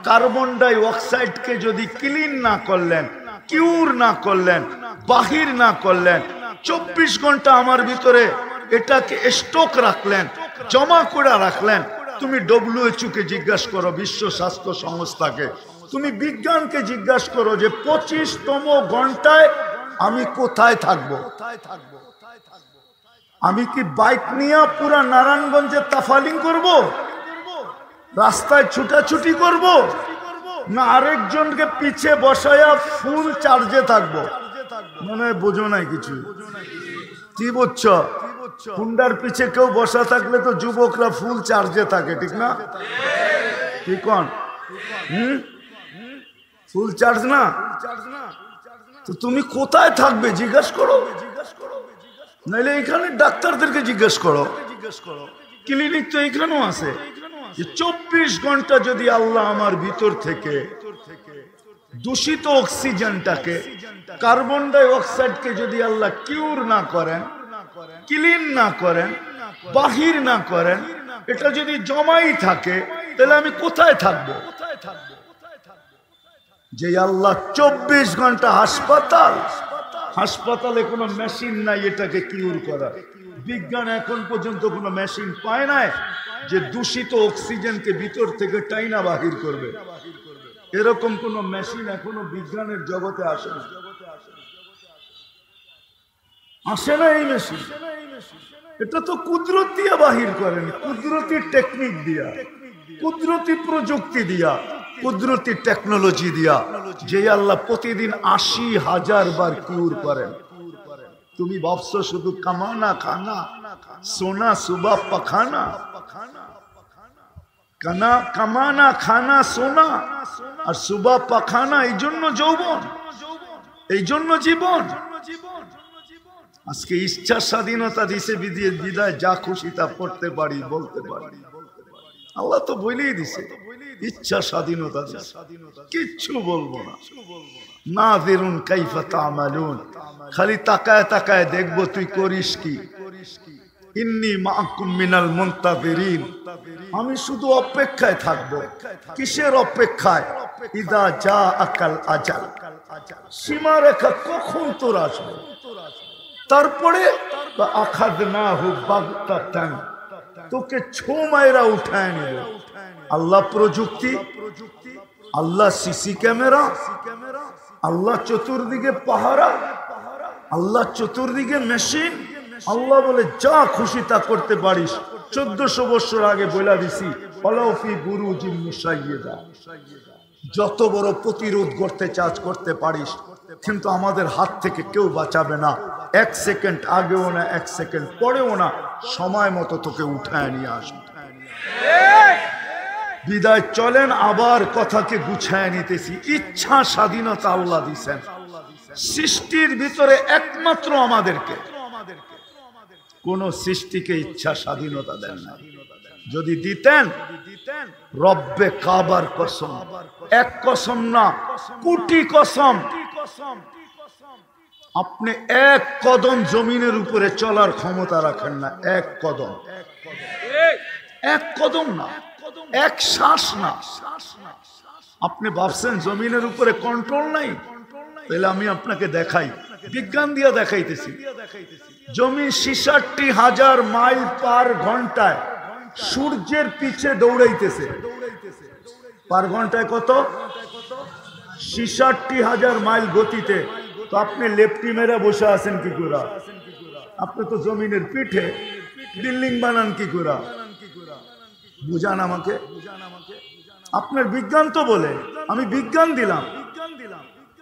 কার্বন ডাই অক্সাইডকে যদি ক্লিন না করলেন, কিউর না করলেন, বাহির না করলেন, ২৪ ঘন্টা আমার ভিতরে এটাকে স্টক রাখলেন, জমা করে রাখলেন, তুমি WHO কে জিজ্ঞাসা করো, বিশ্ব স্বাস্থ্য সংস্থাকে, তুমি বিজ্ঞানকে জিজ্ঞাসা করো যে ২৫তম ঘন্টায় আমি কোথায় থাকব। আমি কি বাইক নিয়ে পুরা নারায়ণগঞ্জে তাফালিং করব, রাস্তায় ছুটাছুটি করব, না আরেকজনকে পিছে বসায়া ফুল চার্জে থাকবো? মনে হয় বোঝো নাই কিছু। কি বুঝছ? হুন্ডার পিছে কেউ বসা থাকলে তো যুবকরা ফুল চার্জে থাকে, ঠিক না? ঠিক কোন? ফুল চার্জ না? তো তুমি কোথায় থাকবে জিজ্ঞাসা করো, নাইলে এখানে ডাক্তারদেরকে জিজ্ঞেস করো, ক্লিনিক তো এখানেও আছে। ২৪ ঘন্টা যদি আল্লাহ আমার ভিতর থেকে দূষিত অক্সিজেনটাকে, কার্বন ডাই অক্সাইডকে যদি আল্লাহ কিউর না করেন, ক্লিন না করেন, বাহির না করেন, এটা যদি জমাই থাকে, তাহলে আমি কোথায় থাকবো? যে আল্লাহ ২৪ ঘন্টা হাসপাতালে কোনো মেশিন নাই এটাকে কিউর করা। বিজ্ঞান এখন পর্যন্ত কোনো মেশিন পায় নাই যে দূষিত অক্সিজেনকে ভিতর থেকে টাইনা বাহির করবে। এরকম কোন মেশিন এখনো বিজ্ঞানের জগতে আসে না, আসে না এই মেশিন। এটা তো কুদরত দিয়া বাহির করেন, কুদরতি টেকনিক দিয়া, কুদরতি প্রযুক্তি দিয়া, কুদরতি টেকনোলজি দিয়া, যে আল্লাহ প্রতিদিন ৮০,০০০ বার কিউর করেন। তুমি ভাবছো শুধু কামানা খানা সোনা সুবা পাখানা, কামানা খানা সোনা আর সুবা পাখানা, এই জন্য যৌবন, এই জন্য জীবন। আজকে ইচ্ছা স্বাধীনতা দিছে বিদায় যা খুশি তা পড়তে পারি, বলতে পারি। আল্লাহ তো বলেই দিছে ইচ্ছা স্বাধীনতা, কিচ্ছু বলবো না। নাযিরুন কাইফা তা'মালুন, খালি তাকায় তাকায় দেখবো তুই করিস কি। ইন্নী মাআকুম মিনাল মুনতাযিরিন, আমি শুধু অপেক্ষায় থাকবো। কিসের অপেক্ষায়? ইযা জাআকাল আজাল, সীমারেখা কখন তোর আসবে। তারপরে আখাযনাহু বাগতাতান, তোকে ছো মাইরা উঠায় নেবে। আল্লাহ প্রযুক্তি, আল্লাহ সিসি ক্যামেরা, আল্লাহ চতুর্দিকে পাহারা, আল্লাহ চতুর্দিকে মেশিন। আল্লাহ বলে যা খুশি তা করতে পারিস। ১৪০০ বছর আগে বলে দিছি, ফলাফি বুরুজিন মুশাইয়্যিদা, যত বড় প্রতিরোধ করতে চাস করতে পারিস, কিন্তু আমাদের হাত থেকে কেউ বাঁচাবে না। ১ সেকেন্ড আগেও না, ১ সেকেন্ড পরেও না, সময় মতো তোকে উঠায় নিয়ে আসবে। বিদায় চলেন, আবার কথাকে গুছায় নিতেছি। ইচ্ছা স্বাধীনতা আল্লাহ দিয়েছেন সৃষ্টির ভিতরে, একমাত্র আমাদেরকে। কোন সৃষ্টিকে ইচ্ছা স্বাধীনতা দেন না। যদি দিতেন, রব্বে কাবার কসম, এক কসম না, কোটি কসম, আপনি এক কদম জমিনের উপরে চলার ক্ষমতা রাখেন না। এক কদম, এক কদম না, এক শ্বাস না। আপনি ভাবছেন জমিনের উপরে কন্ট্রোল নাই? তাহলে আমি আপনাকে দেখাই, বিজ্ঞান দিয়ে দেখাইতেছি। জমি 66,000 মাইল পার ঘন্টায় সূর্যের পিছে দৌড়াইতেছে। পার ঘন্টায় কত? 66,000 মাইল গতিতে। তো আপনি লেফটি মেরে বসে আছেন কি করে? আপনি তো জমিনের পিঠে, বিল্ডিং বানান কি করে? বুঝান আমাকে। আপনার বিজ্ঞান তো বলে, আমি বিজ্ঞান দিলাম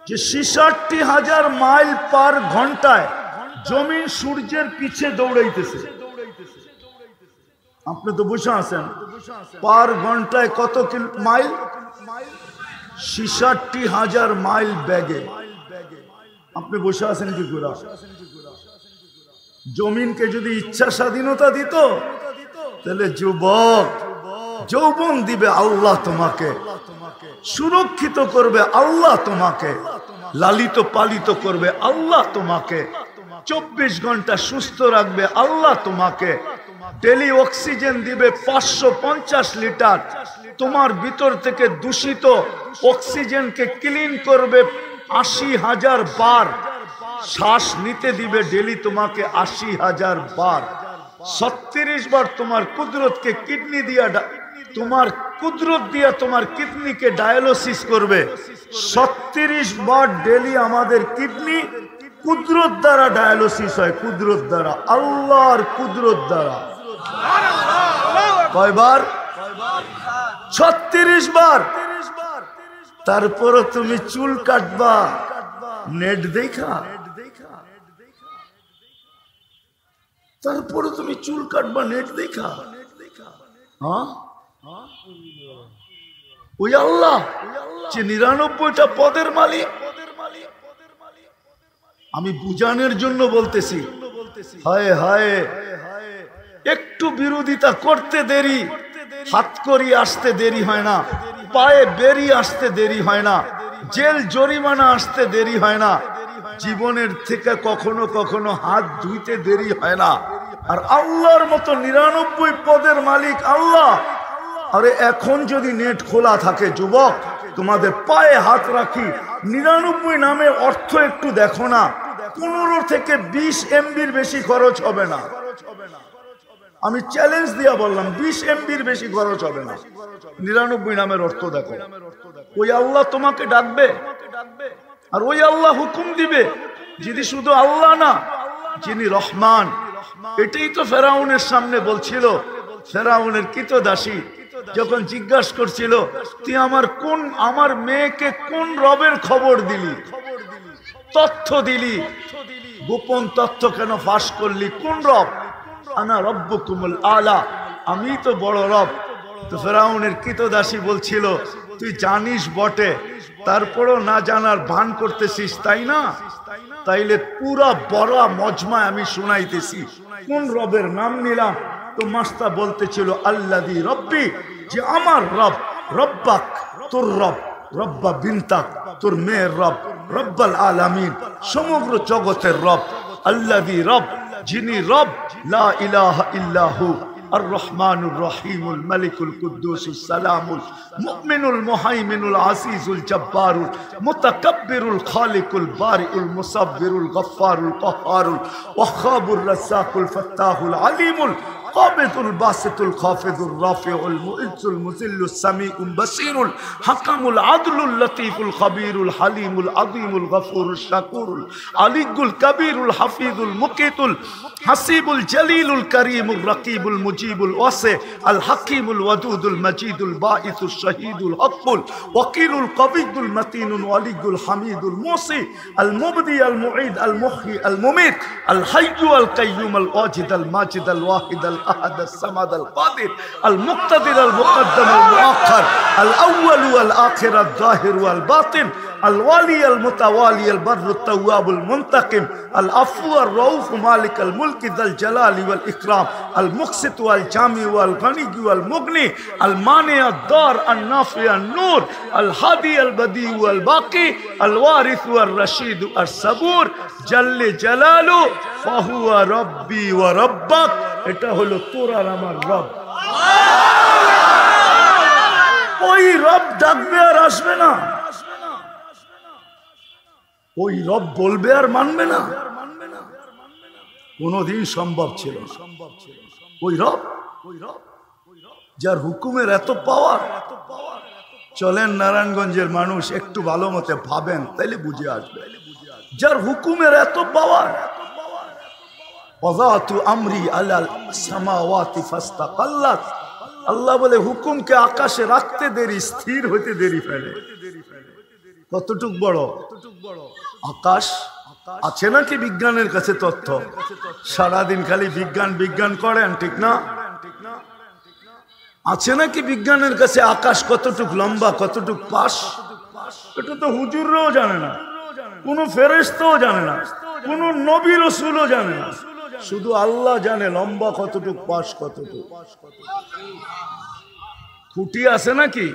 যে 66,000 মাইল পার ঘন্টায় জমিন সূর্যের পিছে দৌড়াইতেছে। আপনি তো বসে আছেন, পার ঘন্টায় কত মাইল? 66,000 মাইল ব্যাগে। আপনি বসে আছেন কি করে? জমিনকে যদি ইচ্ছা স্বাধীনতা দিত, তাহলে যুবক যৌবন দিবে আল্লাহ তোমাকে, সুরক্ষিত করবে আল্লাহ তোমাকে, লালিত পালিত করবে আল্লাহ তোমাকে, 24 ঘন্টা সুস্থ রাখবে আল্লাহ তোমাকে, ডেলি অক্সিজেন দিবে 550 লিটার, তোমার ভিতর থেকে দূষিত অক্সিজেনকে ক্লিন করবে 80,000 বার, শ্বাস নিতে দিবে ডেলি তোমাকে 80,000 বার, 36 বার তোমার কুদরতকে কিডনি দিয়া, তোমার কুদরত দিয়া তোমার কিডনিকে ডায়ালিসিস করবে। 36 বার ডেলি আমাদের কিডনি কুদরত দ্বারা ডায়ালিসিস হয়, কুদরত দ্বারা, আল্লাহর কুদরত দ্বারা। কয়বার? 36 বার। তারপরে তুমি চুল কাটবা নেট দেখা, তারপরে তুমি চুল কাটবা নেট দেখা। হ্যাঁ, ওই আল্লাহ যে 99টা পদের মালিক। আমি বুঝানোর জন্য বলতেছি। হায় হায়, একটু বিরোধিতা করতে দেরি, হাত করি আসতে দেরি হয় না, পায়ে বেরিয়ে আসতে দেরি হয় না, জেল জরিমানা আসতে দেরি হয় না, জীবনের থেকে কখনো কখনো হাত ধুইতে দেরি হয় না। আর আল্লাহর মতো 99 পদের মালিক আল্লাহ। আরে এখন যদি নেট খোলা থাকে, যুবক তোমাদের পায়ে হাত রাখি, 99 নামের অর্থ একটু দেখো না, 15 থেকে 20 MBর বেশি খরচ হবে না। আমি চ্যালেঞ্জ দিয়া বললাম, 20 MBর বেশি খরচ হবে না। 99 নামের অর্থ দেখো। ওই আল্লাহ তোমাকে ডাকবে, আর ওই আল্লাহ হুকুম দিবে। যিনি শুধু আল্লাহ না, যিনি রহমান। এটাই তো ফেরাউনের সামনে বলছিল। ফেরাউনের কৃতদাসী যখন জিজ্ঞাসা করছিল, তুই আমার মেয়েকে কোন রবের খবর দিলি, তথ্য দিলি, গোপন তথ্য কেন ফাঁস করলি, কোন রব? আনা রব্বুকুমুল আলা, আমি তো বড় রব। তো ফেরাউনের কৃতদাসী বলছিল, তুই জানিস বটে, তারপরও না জানার ভান করতেছিস, তাই না? তাইলে পুরা বড় মজমায় আমি শুনাইতেছি কোন রবের নাম নিলাম। তো মাস্তা বলতেছিল, আল্লাযী রব্বি, যে আমার রব, রব্বাক তোর রব, রব্বা বিনতাক তোর মেয়ের রব, রব্বাল আলামিন সমগ্র জগতের রব, আল্লাযী রব, যিনি রব, লা ইলাহা ইল্লাহু الرحمن الرحيم الملك القدوس السلام المؤمن المهيمن العزيز الجبار المتكبر الخالق البارئ المصبر الغفار القهار الوهاب الرزاق الفتاح العليم القابض الباسط الخافض الرافع المعز المذل السميع البصير الحكم العدل اللطيف الخبير الحليم العظيم الغفور الشكور العلي الكبير الحفيظ المقيت الحسيب الجليل الكريم الرقيب المجيب الواسع الحكيم الودود المجيد الباعث الشهيد الحق الوكيل القوي المتين الولي الحميد الموصي المبدي المعيد المحيي المميت الحي القيوم الواجد الماجد الواحد الأحد الصمد القادر المقتدر المقدم المؤخر الأول والآخر الظاهر والباطن الوالي المتوالي البر التواب المنتقم العفو الرؤوف مالك الملك ذا الجلال والإكرام المقسط والجامع والغني والمغني المانع الضار النافع النور الهادي البديع والباقي الوارث والرشيد الصبور جل جلاله فهو ربي وربك এটা হলো তোর আর আমার রব ওই রব ডাকবে আর আসবে না ওই রব বলবে আর মানবে না কোনদিন সম্ভব ছিল না ওই রব যার হুকুমের এত পাওয়ার চলেন নারায়ণগঞ্জের মানুষ একটু ভালো মতে ভাবেন তাইলে বুঝে আসবে যার হুকুমের এত পাওয়ার ওয়াযাতু আমরি আলাল সামাওয়াতি ফাস্তাকাল্লাত আল্লাহ বলে হুকুমকে আকাশে রাখতে দেরি স্থির হতে দেরি ফেলে কতটুক বড় আকাশ আছে নাকি বিজ্ঞানের কাছে তথ্য সারাদিন খালি বিজ্ঞান বিজ্ঞান করেন ঠিক না আছে নাকি বিজ্ঞানের কাছে আকাশ কতটুক লম্বা কতটুক পাশ এটা তো হুজুররাও জানে না কোন ফেরেশতাও জানে না কোন নবী রাসূলও জানে না শুধু আল্লাহ জানে লম্বা কতটুক পাশ কতটুক খুঁটি আছে নাকি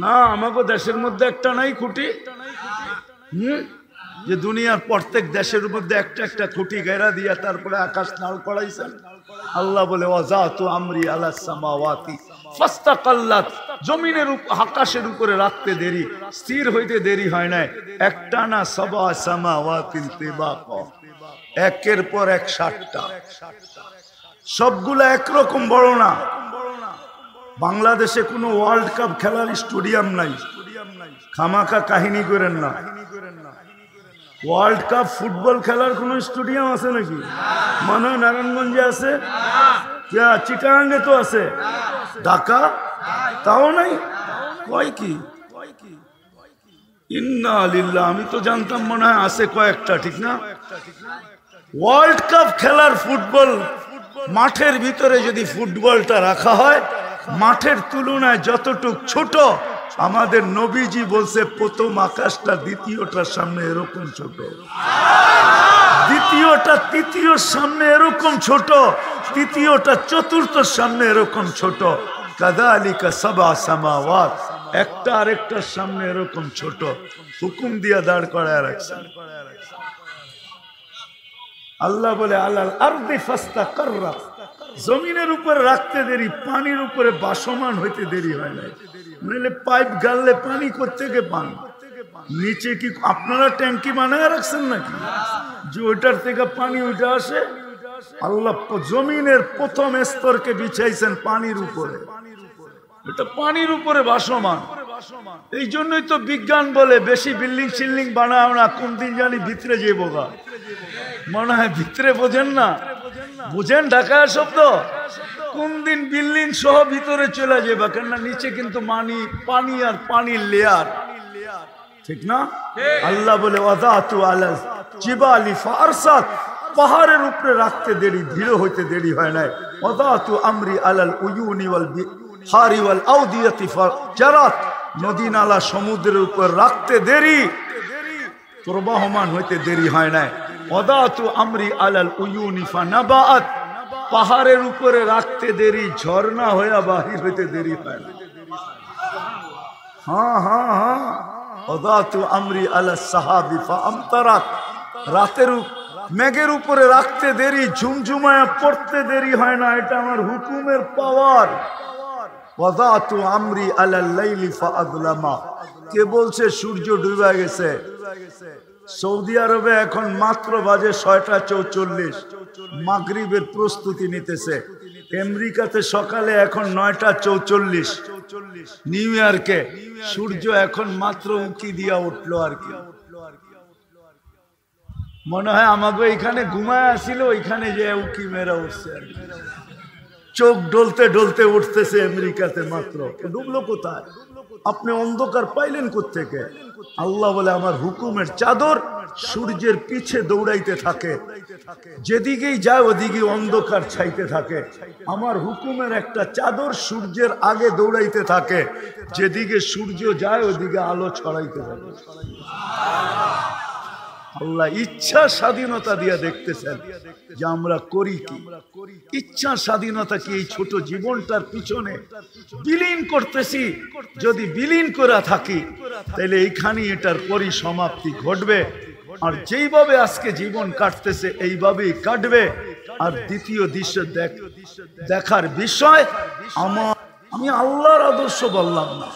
না আমাকে দেশের মধ্যে একটা নাই খুঁটি যে দুনিয়ার প্রত্যেক দেশের মধ্যে একটা একটা খুঁটি ঘেরা দিয়া তারপরে আকাশ নাল করাইছেন আল্লাহ বলে ওয়াযাতু আমরি আলাস সামাওয়াতি ফাস্তাকাল্লাত জমিনের আকাশের উপরে রাখতে দেরি স্থির হইতে দেরি হয় না একটানা সাবা সামাওয়াতিল তিবাক একের পর এক 60টা সবগুলা একরকম বড় না বাংলাদেশে কোনো ওয়ার্ল্ড কাপ খেলার স্টেডিয়াম নাই খামাখা কাহিনী করেন না ওয়ার্ল্ড কাপ ফুটবল খেলার কোন স্টেডিয়াম আছে নাকি মনে হয় নারায়ণগঞ্জে আছে চিটাগাঙ্গে তো আছে ঢাকা তাও নাই কয় কি ইন্না লিল্লাহ আমি তো জানতাম মনে হয় আছে কয়েকটা ঠিক না ওয়ার্ল্ড কাপ খেলার ফুটবল মাঠের ভিতরে যদি ফুটবলটা রাখা হয় মাঠের তুলনায় যতটুক ছোট আমাদের নবীজি বলছে প্রথম আকাশটা দ্বিতীয়টার সামনে এরকম ছোট দ্বিতীয়টা তৃতীয়র সামনে এরকম ছোট তৃতীয়টা চতুর্থর সামনে এরকম ছোট কাযালিকা সাবা সামাওয়াত একটা আরেকটার সামনে এরকম ছোট হুকুম দিয়া দাঁড় করায় রাখছেন আল্লাহ বলে আলাল আরদি ফাস্তাকাররা জমিনের উপরে রাখতে দেরি পানির উপরে বাসমান হইতে দেরি হয় না নইলে পাইপ গাললে পানি কোত্থেকে পান নিচে কি আপনারা ট্যাঙ্কি বানায় রাখছেন নাকি যে ওইটার থেকে পানি উঠে আসে আল্লাহ জমিনের প্রথম স্তরকে বিছাইছেন পানির উপরে এটা পানির উপরে ভাসমান এই জন্যই তো বিজ্ঞান বলে বেশি বিল্ডিং সিল্ডিং বানাও না কোন দিন জানি ভিতরে যে বোগা মনে হয় ভিতরে বোঝেন না বুঝেন ঢাকার শব্দ কোন দিন বিল্ডিং সহ ভিতরে চলে যাবে কেননা নিচে কিন্তু পানি আর পানির লেয়ার ঠিক না আল্লাহ বলে ওয়াযাতু আলাল জিবালি ফারসাত পাহাড়ের উপরে রাখতে দেরি ধীর হইতে দেরি হয় না ওয়াযাতু আমরি আলাল উয়ুনি ওয়াল বিহারি ওয়াল আউদিয়াতি ফাজারাত নদী নালা সমুদ্রের উপর রাখতে দেরি প্রবাহমান হইতে দেরি হয় না ওয়াযাতু আমরি আলাল উয়ুনি ফানাবাত পাহাড়ের উপরে রাখতে দেরি ঝর্ণা হয়ে বাহির হইতে দেরি হয় না হ্যাঁ হ্যাঁ হ্যাঁ ওয়াযাতু আমরি আলাস সাহাবি ফাআমতারাত রাতের মেঘের উপরে রাখতে দেরি ঝুমঝুমায়া পড়তে দেরি হয় না এটা আমার হুকুমের পাওয়ার ওয়াযাতু আমরি আলাল লাইলি ফাআযলামা কে বলছে সূর্য ডুবে গেছে সৌদি আরবে এখন মাত্র বাজে 6:44 মাগরিবের প্রস্তুতি নিতেছে আমেরিকাতে সকালে এখন 9:44 নিউ ইয়র্কে সূর্য এখন মাত্র উঁকি দিয়া উঠলো আর কি মনে হয় আমাকে এখানে ঘুমায় আসিল ওইখানে যে উঁকি মেরা উঠছে আর কি চোখ ডলতে ডলতে উঠতেছে আমেরিকাতে মাত্র ডুবলো কোথায় আপনি অন্ধকার পাইলেন কোত্থেকে? আল্লাহ বলে আমার হুকুমের চাদর সূর্যের পিছে দৌড়াইতে থাকে, যেদিকেই যায় ওদিকে অন্ধকার ছাইতে থাকে। আমার হুকুমের একটা চাদর সূর্যের আগে দৌড়াইতে থাকে, যেদিকে সূর্য যায় ওদিকে আলো ছড়াইতে থাকে। আল্লাহ ইচ্ছা স্বাধীনতা দিয়ে দেখতেছেন যে আমরা করি কি। ইচ্ছা স্বাধীনতা কি এই ছোট জীবনটার পিছনে বিলীন করতেছি? যদি বিলীন করে থাকি তাহলে এইখানে এটার পরিসমাপ্তি ঘটবে। আর যেইভাবে আজকে জীবন কাটতেছে এইভাবেই কাটবে। আর দ্বিতীয় দৃশ্য দেখার বিষয়, আমি আল্লাহর আদর্শ বললাম না,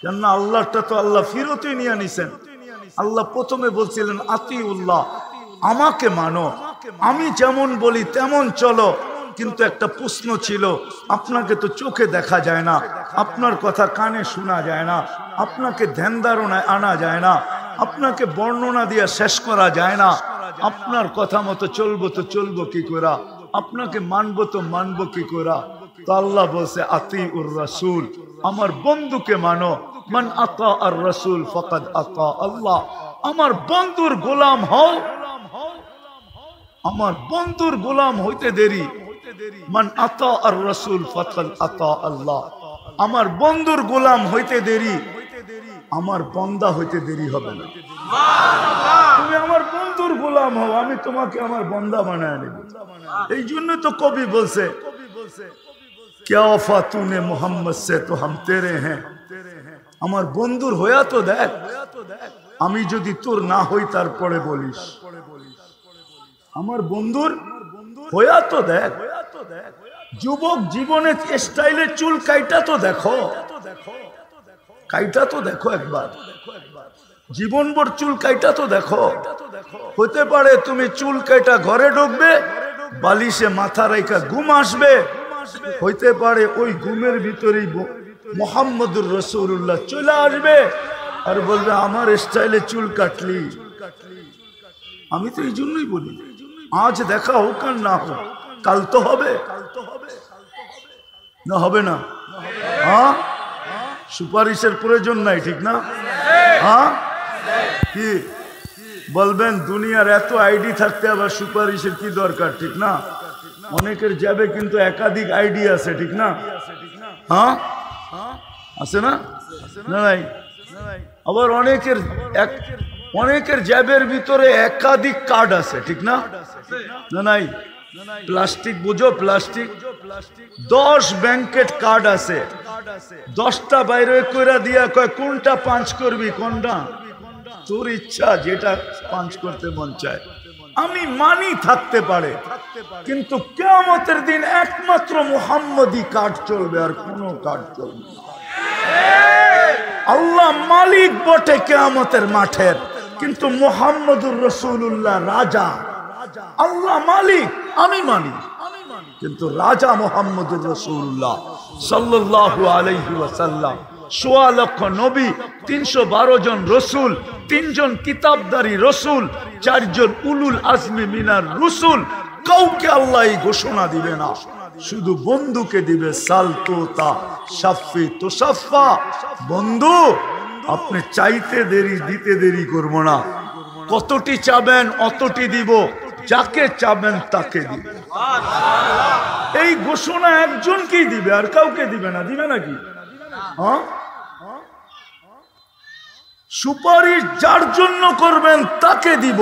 কেননা আল্লাহটা তো আল্লাহ ফিরতে নিয়ে নিছেন। আল্লাহ প্রথমে বলছিলেন আতিউল্লাহ, আমাকে মানো, আমি যেমন বলি তেমন চলো। কিন্তু একটা প্রশ্ন ছিল, আপনাকে তো চোখে দেখা যায় না, আপনার কথা কানে শোনা যায় না, আপনাকে ধ্যান ধারণায় আনা যায় না, আপনাকে বর্ণনা দিয়ে শেষ করা যায় না। আপনার কথা মতো চলবো তো চলবো কি করে, আপনাকে মানবো তো মানবো কি করে? তো আল্লাহ বলছে আতিউর রাসূল, আমার বন্ধুকে মানো। মান আতা আর রাসূল ফাকাদ আতা আল্লাহ। আমার বন্ধুর গোলাম হও, আমার বন্ধুর গোলাম হইতে দেরি। মান আতা আর রাসূল ফাকাদ আতা আল্লাহ। আমার বন্ধুর গোলাম হইতে দেরি, আমার বান্দা হইতে দেরি হবে না। তুমি আমার বন্ধুর গোলাম হও, আমি তোমাকে আমার বান্দা বানায় নেব। এই জন্য তো কবি বলছে, क्या वफा तूने मोहम्मद से तो हम तेरे हैं। আমার বন্ধুর হইয়া তো দেখ, আমি যদি তোর না হই তারপরে বলিস। আমার বন্ধুর হইয়া তো দেখ। যুবক জীবনে স্টাইলে চুল কাইটা তো দেখো, কাইটা তো দেখো একবার। জীবনভর চুল কাইটা তো দেখো। হতে পারে তুমি চুল কাইটা ঘরে ঢুকবে, বালিশে মাথা রাইখা ঘুম আসবে। হইতে পারে ওই ঘুমের ভিতরেই মুহাম্মদুর রাসূলুল্লাহ চলে আসবে আর বলবে আমার স্টাইলে চুল কাটলি। আমি তো এই জন্যই বলি, আজ দেখা হোক আর না হোক, কাল তো হবে না, হবে না? হ্যাঁ, সুপারিশের প্রয়োজন নাই, ঠিক না? হ্যাঁ, কি বলবেন? দুনিয়ার এত আইডি থাকতে আবার সুপারিশের কি দরকার, ঠিক না? অনেকের যাবে কিন্তু একাধিক আইডি আছে, ঠিক না? হ্যাঁ, আছে না? নাই। আবার অনেকের জ্যাবের ভিতরে একাধিক কার্ড আছে, ঠিক না? না নাই? প্লাস্টিক বুঝো, প্লাস্টিক 10 ব্যাংকেট কার্ড আছে, 10টা বাইরে কইরা দিয়া কয় কোনটা পাঁচ করবি, কোনটা তোর ইচ্ছা, যেটা পাঁচ করতে মন চায়। আমি মানি থাকতে পারে, কিন্তু কিয়ামতের দিন একমাত্র মুহাম্মদী কার্ড চলবে, আর কোন কার্ড চলবে না। আল্লাহ মালিক বটে কিয়ামতের মাঠের, কিন্তু মুহাম্মদুর রাসূলুল্লাহ রাজা। আল্লাহ মালিক, আমি মানি, কিন্তু রাজা মুহাম্মদুর রাসূলুল্লাহ সাল্লাল্লাহু আলাইহি ওয়াসাল্লাম। ১৬ লক্ষ নবী, ৩১২ জন রসুল, ৩ জন কিতাবদারি রসুল, ৪ জন উলুল আজমি মিনার রসুল। কাউকে আল্লাহ এই ঘোষণা দিবে না, শুধু বন্ধুকে দিবে। সালতোতা শাফি তোসাফা, বন্ধু আপনি চাইতে দেরি, দিতে দেরি করব না। কতটি চাবেন অতটি দিব, যাকে চাবেন তাকে দিব। এই ঘোষণা একজনকেই দিবে, আর কাউকে দিবে না। দিবে নাকি? হ্যাঁ, সুপারিশ যার জন্য করবেন তাকে দিব,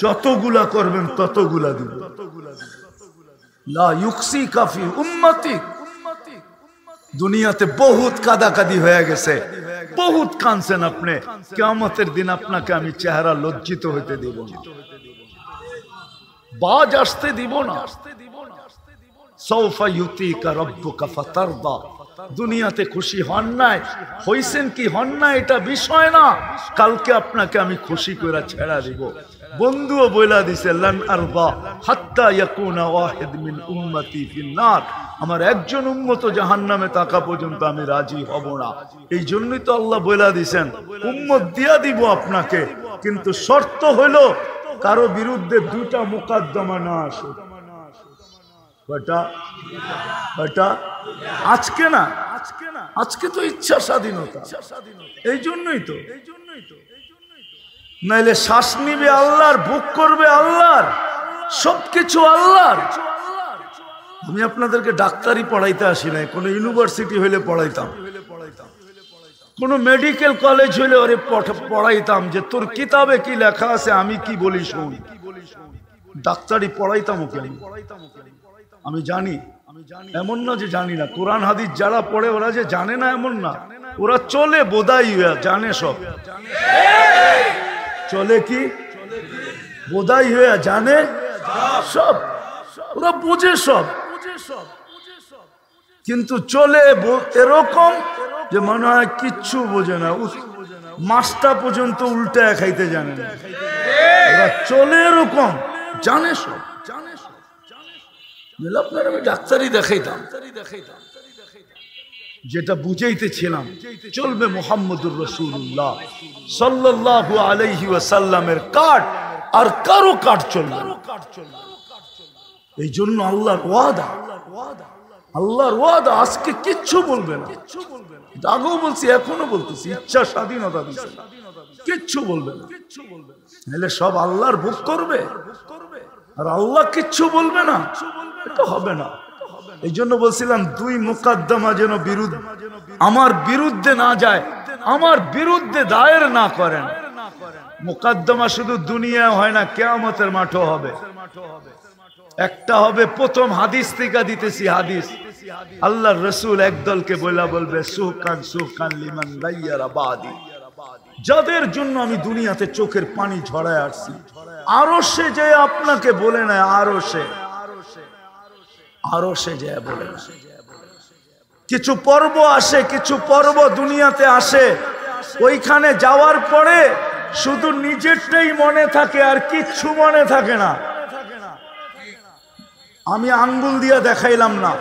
যতগুলা করবেন ততগুলা দিব। লা ইউকসি কাফি উম্মতি। দুনিয়াতে বহুত কাদাকাদি হয়ে গেছে, বহুত কাঁদছেন আপনি। কিয়ামতের দিন আপনাকে আমি চেহারা লজ্জিত হইতে দিব না, বাজ আসতে দিব না। সৌফা ইউতিকা রাব্বুকা ফাতারদা। দুনিয়াতে খুশি হন নাই, হইছেন কি হন না এটা বিষয় না, কালকে আপনাকে আমি খুশি করে ছেড়া দিব। বন্ধুও বইলা দিছে, লান আরদা হাত্তা ইয়াকুনা ওয়াহিদ মিন উম্মতি ফিন্নার। আমার একজন উম্মত জাহান্নামে থাকা পর্যন্ত আমি রাজি হব না। এই জন্যই তো আল্লাহ বইলা দিছেন উম্মত দিয়া দিব আপনাকে, কিন্তু শর্ত হলো কারো বিরুদ্ধে 2টা মোকদ্দমা না আসে। কয়টা? আজকে না, আজকে তো ইচ্ছা স্বাধীনতা, এই জন্যই তো। নাইলে শ্বাস নিবে আল্লাহর, বুক করবে আল্লাহর, সবকিছু আল্লাহর। আমি আপনাদেরকে ডাক্তারি পড়াইতে আসি নাই, কোনো ইউনিভার্সিটি হইলে পড়াইতাম, কোনো মেডিকেল কলেজ হইলে ওরে পড়াইতাম যে তোর কিতাবে কি লেখা আছে আমি কি বলি শোন। ডাক্তারি পড়াইতাম ওকে আমি জানি, এমন না যে জানি না। কোরআন হাদিস যারা পড়ে ওরা যে জানে না এমন না, ওরা চলে বোধাই হয়ে জানে সব। চলে কি বোধাই হয়ে জানে সব, ওরা বুঝে সব, কিন্তু চলে এরকম যে মনে হয় কিচ্ছু বোঝে না, মাছটা পর্যন্ত উল্টা খাইতে জানে না। ওরা চলে এরকম, জানে সব। আপনার আমি ডাক্তারি দেখাইতাম, যেটা বুঝাইতেছিলাম চলবে মুহাম্মদুর রাসূলুল্লাহ সাল্লাল্লাহু আলাইহি ওয়াসাল্লামের কাট, আর কারো কাট চলবে। এই জন্য আল্লাহর ওয়াদা, আল্লাহর ওয়াদা আজকে কিচ্ছু বলবে না। আগেও বলছি, এখনো বলতেছি, ইচ্ছা স্বাধীনতা দিচ্ছে, কিচ্ছু বলবে না। নাহলে সব আল্লাহর বুক করবে, আর আল্লাহ কিচ্ছু বলবে না, এটা হবে না। এই জন্য বলছিলাম দুই মুকদ্দমা যেন আমার বিরুদ্ধে না যায়, আমার বিরুদ্ধে দায়ের না করেন। মুকদ্দমা শুধু দুনিয়া হয় না, কিয়ামতের মাঠও হবে। একটা হবে প্রথম হাদিস থেকে দিতেছি হাদিস, আল্লাহর রাসূল একদলকে বলবে সুহকান সুহকান লিমান গায়্যারা বাদি, যাদের জন্য আমি দুনিয়াতে চোখের পানি ঝরায় আসছি। আরশে যে আপনাকে বলে না, আরশে যে বলে না। কিছু পর্ব আসে, কিছু পর্ব দুনিয়াতে আসে, ওইখানে যাওয়ার পরে শুধু নিজেরটাই মনে থাকে, আর কিচ্ছু মনে থাকে না। আমি আঙ্গুল দিয়া দেখাইলাম না,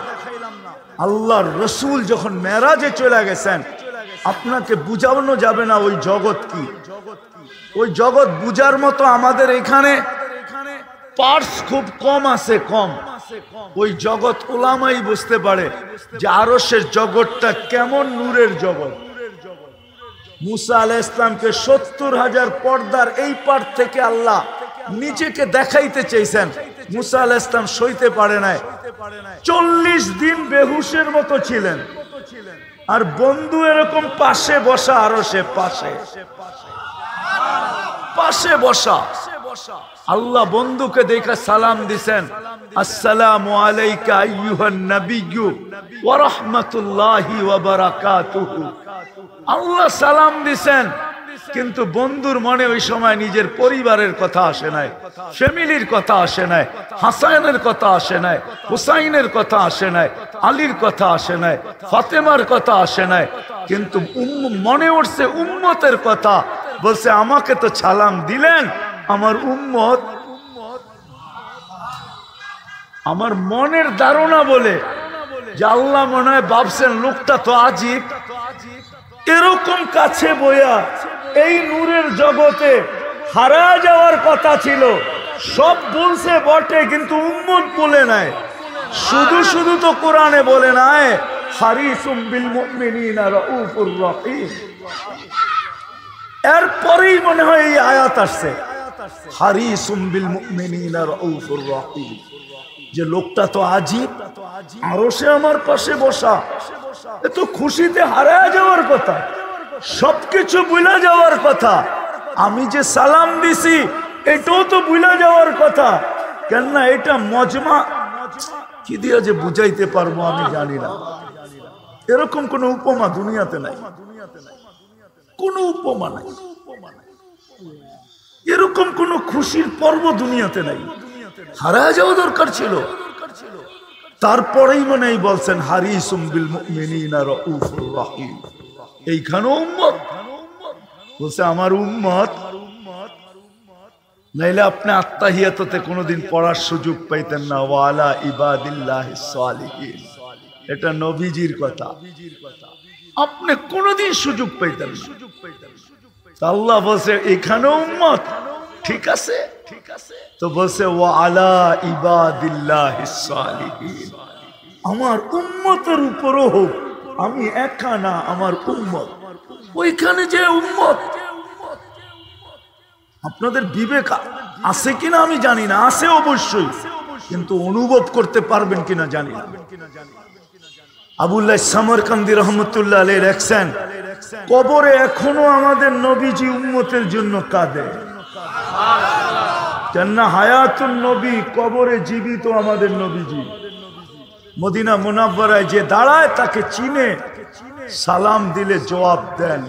আল্লাহর রাসূল যখন মেরাজে চলে গেছেন, আপনাকে বুঝানো যাবে না ওই জগৎ কি। ওই জগৎ বুঝার মতো আমাদের এখানে পার্টস খুব কম আছে, কম। ওই জগৎ উলামাই বুঝতে পারে যে আরশের জগৎটা কেমন নূরের জগৎ। মুসা আলাইহিস সালামকে 70,000 পর্দার এই পার থেকে আল্লাহ নিজেকে দেখাইতে চাইছেন। মুসা আলাইহিস সালাম সইতে পারে নাই, 40 দিন বেহুশের মতো ছিলেন। আর বন্ধু এরকম পাশে বসা, আরশে পাশে বসা। আল্লাহ বন্ধুকে দেখা সালাম দিছেন, আসসালামু আলাইকা আইয়ুহান নাবিয়্যু ওয়া রাহমাতুল্লাহি ওয়া বারাকাতুহু। আল্লাহ সালাম দিছেন, কিন্তু বন্ধুর মনে ওই সময় নিজের পরিবারের কথা আসে নাই, ফ্যামিলির কথা আসে নাই, হাসানের কথা আসে নাই, হুসাইনের কথা আসে নাই, আলীর কথা আসে নাই, ফাতেমার কথা আসে নাই, কিন্তু মনে উঠছে উম্মতের কথা। বলছে আমাকে তো সালাম দিলেন, আমার উম্মত, আমার মনের ধারণা বলে যে আল্লাহ মনে হয় ভাবছেন লোকটা তো আজীব, এরকম কাছে বইয়া এই নূরের জগতে হারা যাওয়ার কথা ছিল। সব বলছে বটে, কিন্তু উম্মত বলে নাই। শুধু তো কোরআনে বলে নাই হারিসুম বিল মুমিনিনা রাউফুর রহিম। এরপরেই মনে হয় এই আয়াত আসছে, হারিসুম বিল মুমিনিনা রাউফুর রহিম। যে লোকটা তো আজীব, আরশে আমার পাশে বসা, এ তো খুশিতে হারায় যাওয়ার কথা, সবকিছু ভুলে যাওয়ার কথা। আমি যে সালাম দিছি এটাও তো ভুলে যাওয়ার কথা। কেননা এটা মজমা, কি দিয়া যে বুঝাইতে পারবো আমি জানি না। এরকম কোন উপমা দুনিয়াতে নাই, কোন উপমা নাই, এরকম কোন খুশির পর্ব দুনিয়াতে নাই। হারায় যাওয়া দরকার ছিল। তারপরেই মনে বলছেন হারিসুম বিল মুমিনিনা রাউফুর রহিম। এইখানে উম্মত বলছে আমার উম্মত, নাইলে আপনি আত্তাহিয়াতে কোনোদিন পড়ার সুযোগ পাইতেন না, ওয়ালা ইবাদিল্লাহিস সালিহিন। এটা নবীজির কথা, আপনি কোনোদিন সুযোগ পাইতেন না। আল্লাহ বলছে এখানে উম্মত, ঠিক আছে, তো বলছে ওয়ালা ইবাদিল্লাহিস সালিহিন, আমার উম্মতের উপরও হোক আমি একা না, আমার উম্মত। ওইখানে যে উম্মত, আপনাদের বিবেক আছে কিনা আমি জানি না, আছে অবশ্যই, কিন্তু অনুভব করতে পারবেন কিনা জানি না। আবুল্লাহ সামরকান্দি রহমতুল্লাহ আলাইহি লেখছেন, কবরে এখনো আমাদের নবীজি উম্মতের জন্য কাঁদে। জান্নাহ হায়াতুন নবী, কবরে জীবিত আমাদের নবীজি। মদিনা মুনাওয়ারায় যে দাঁড়ায় তাকে চিনে, সালাম দিলে জবাব দেন।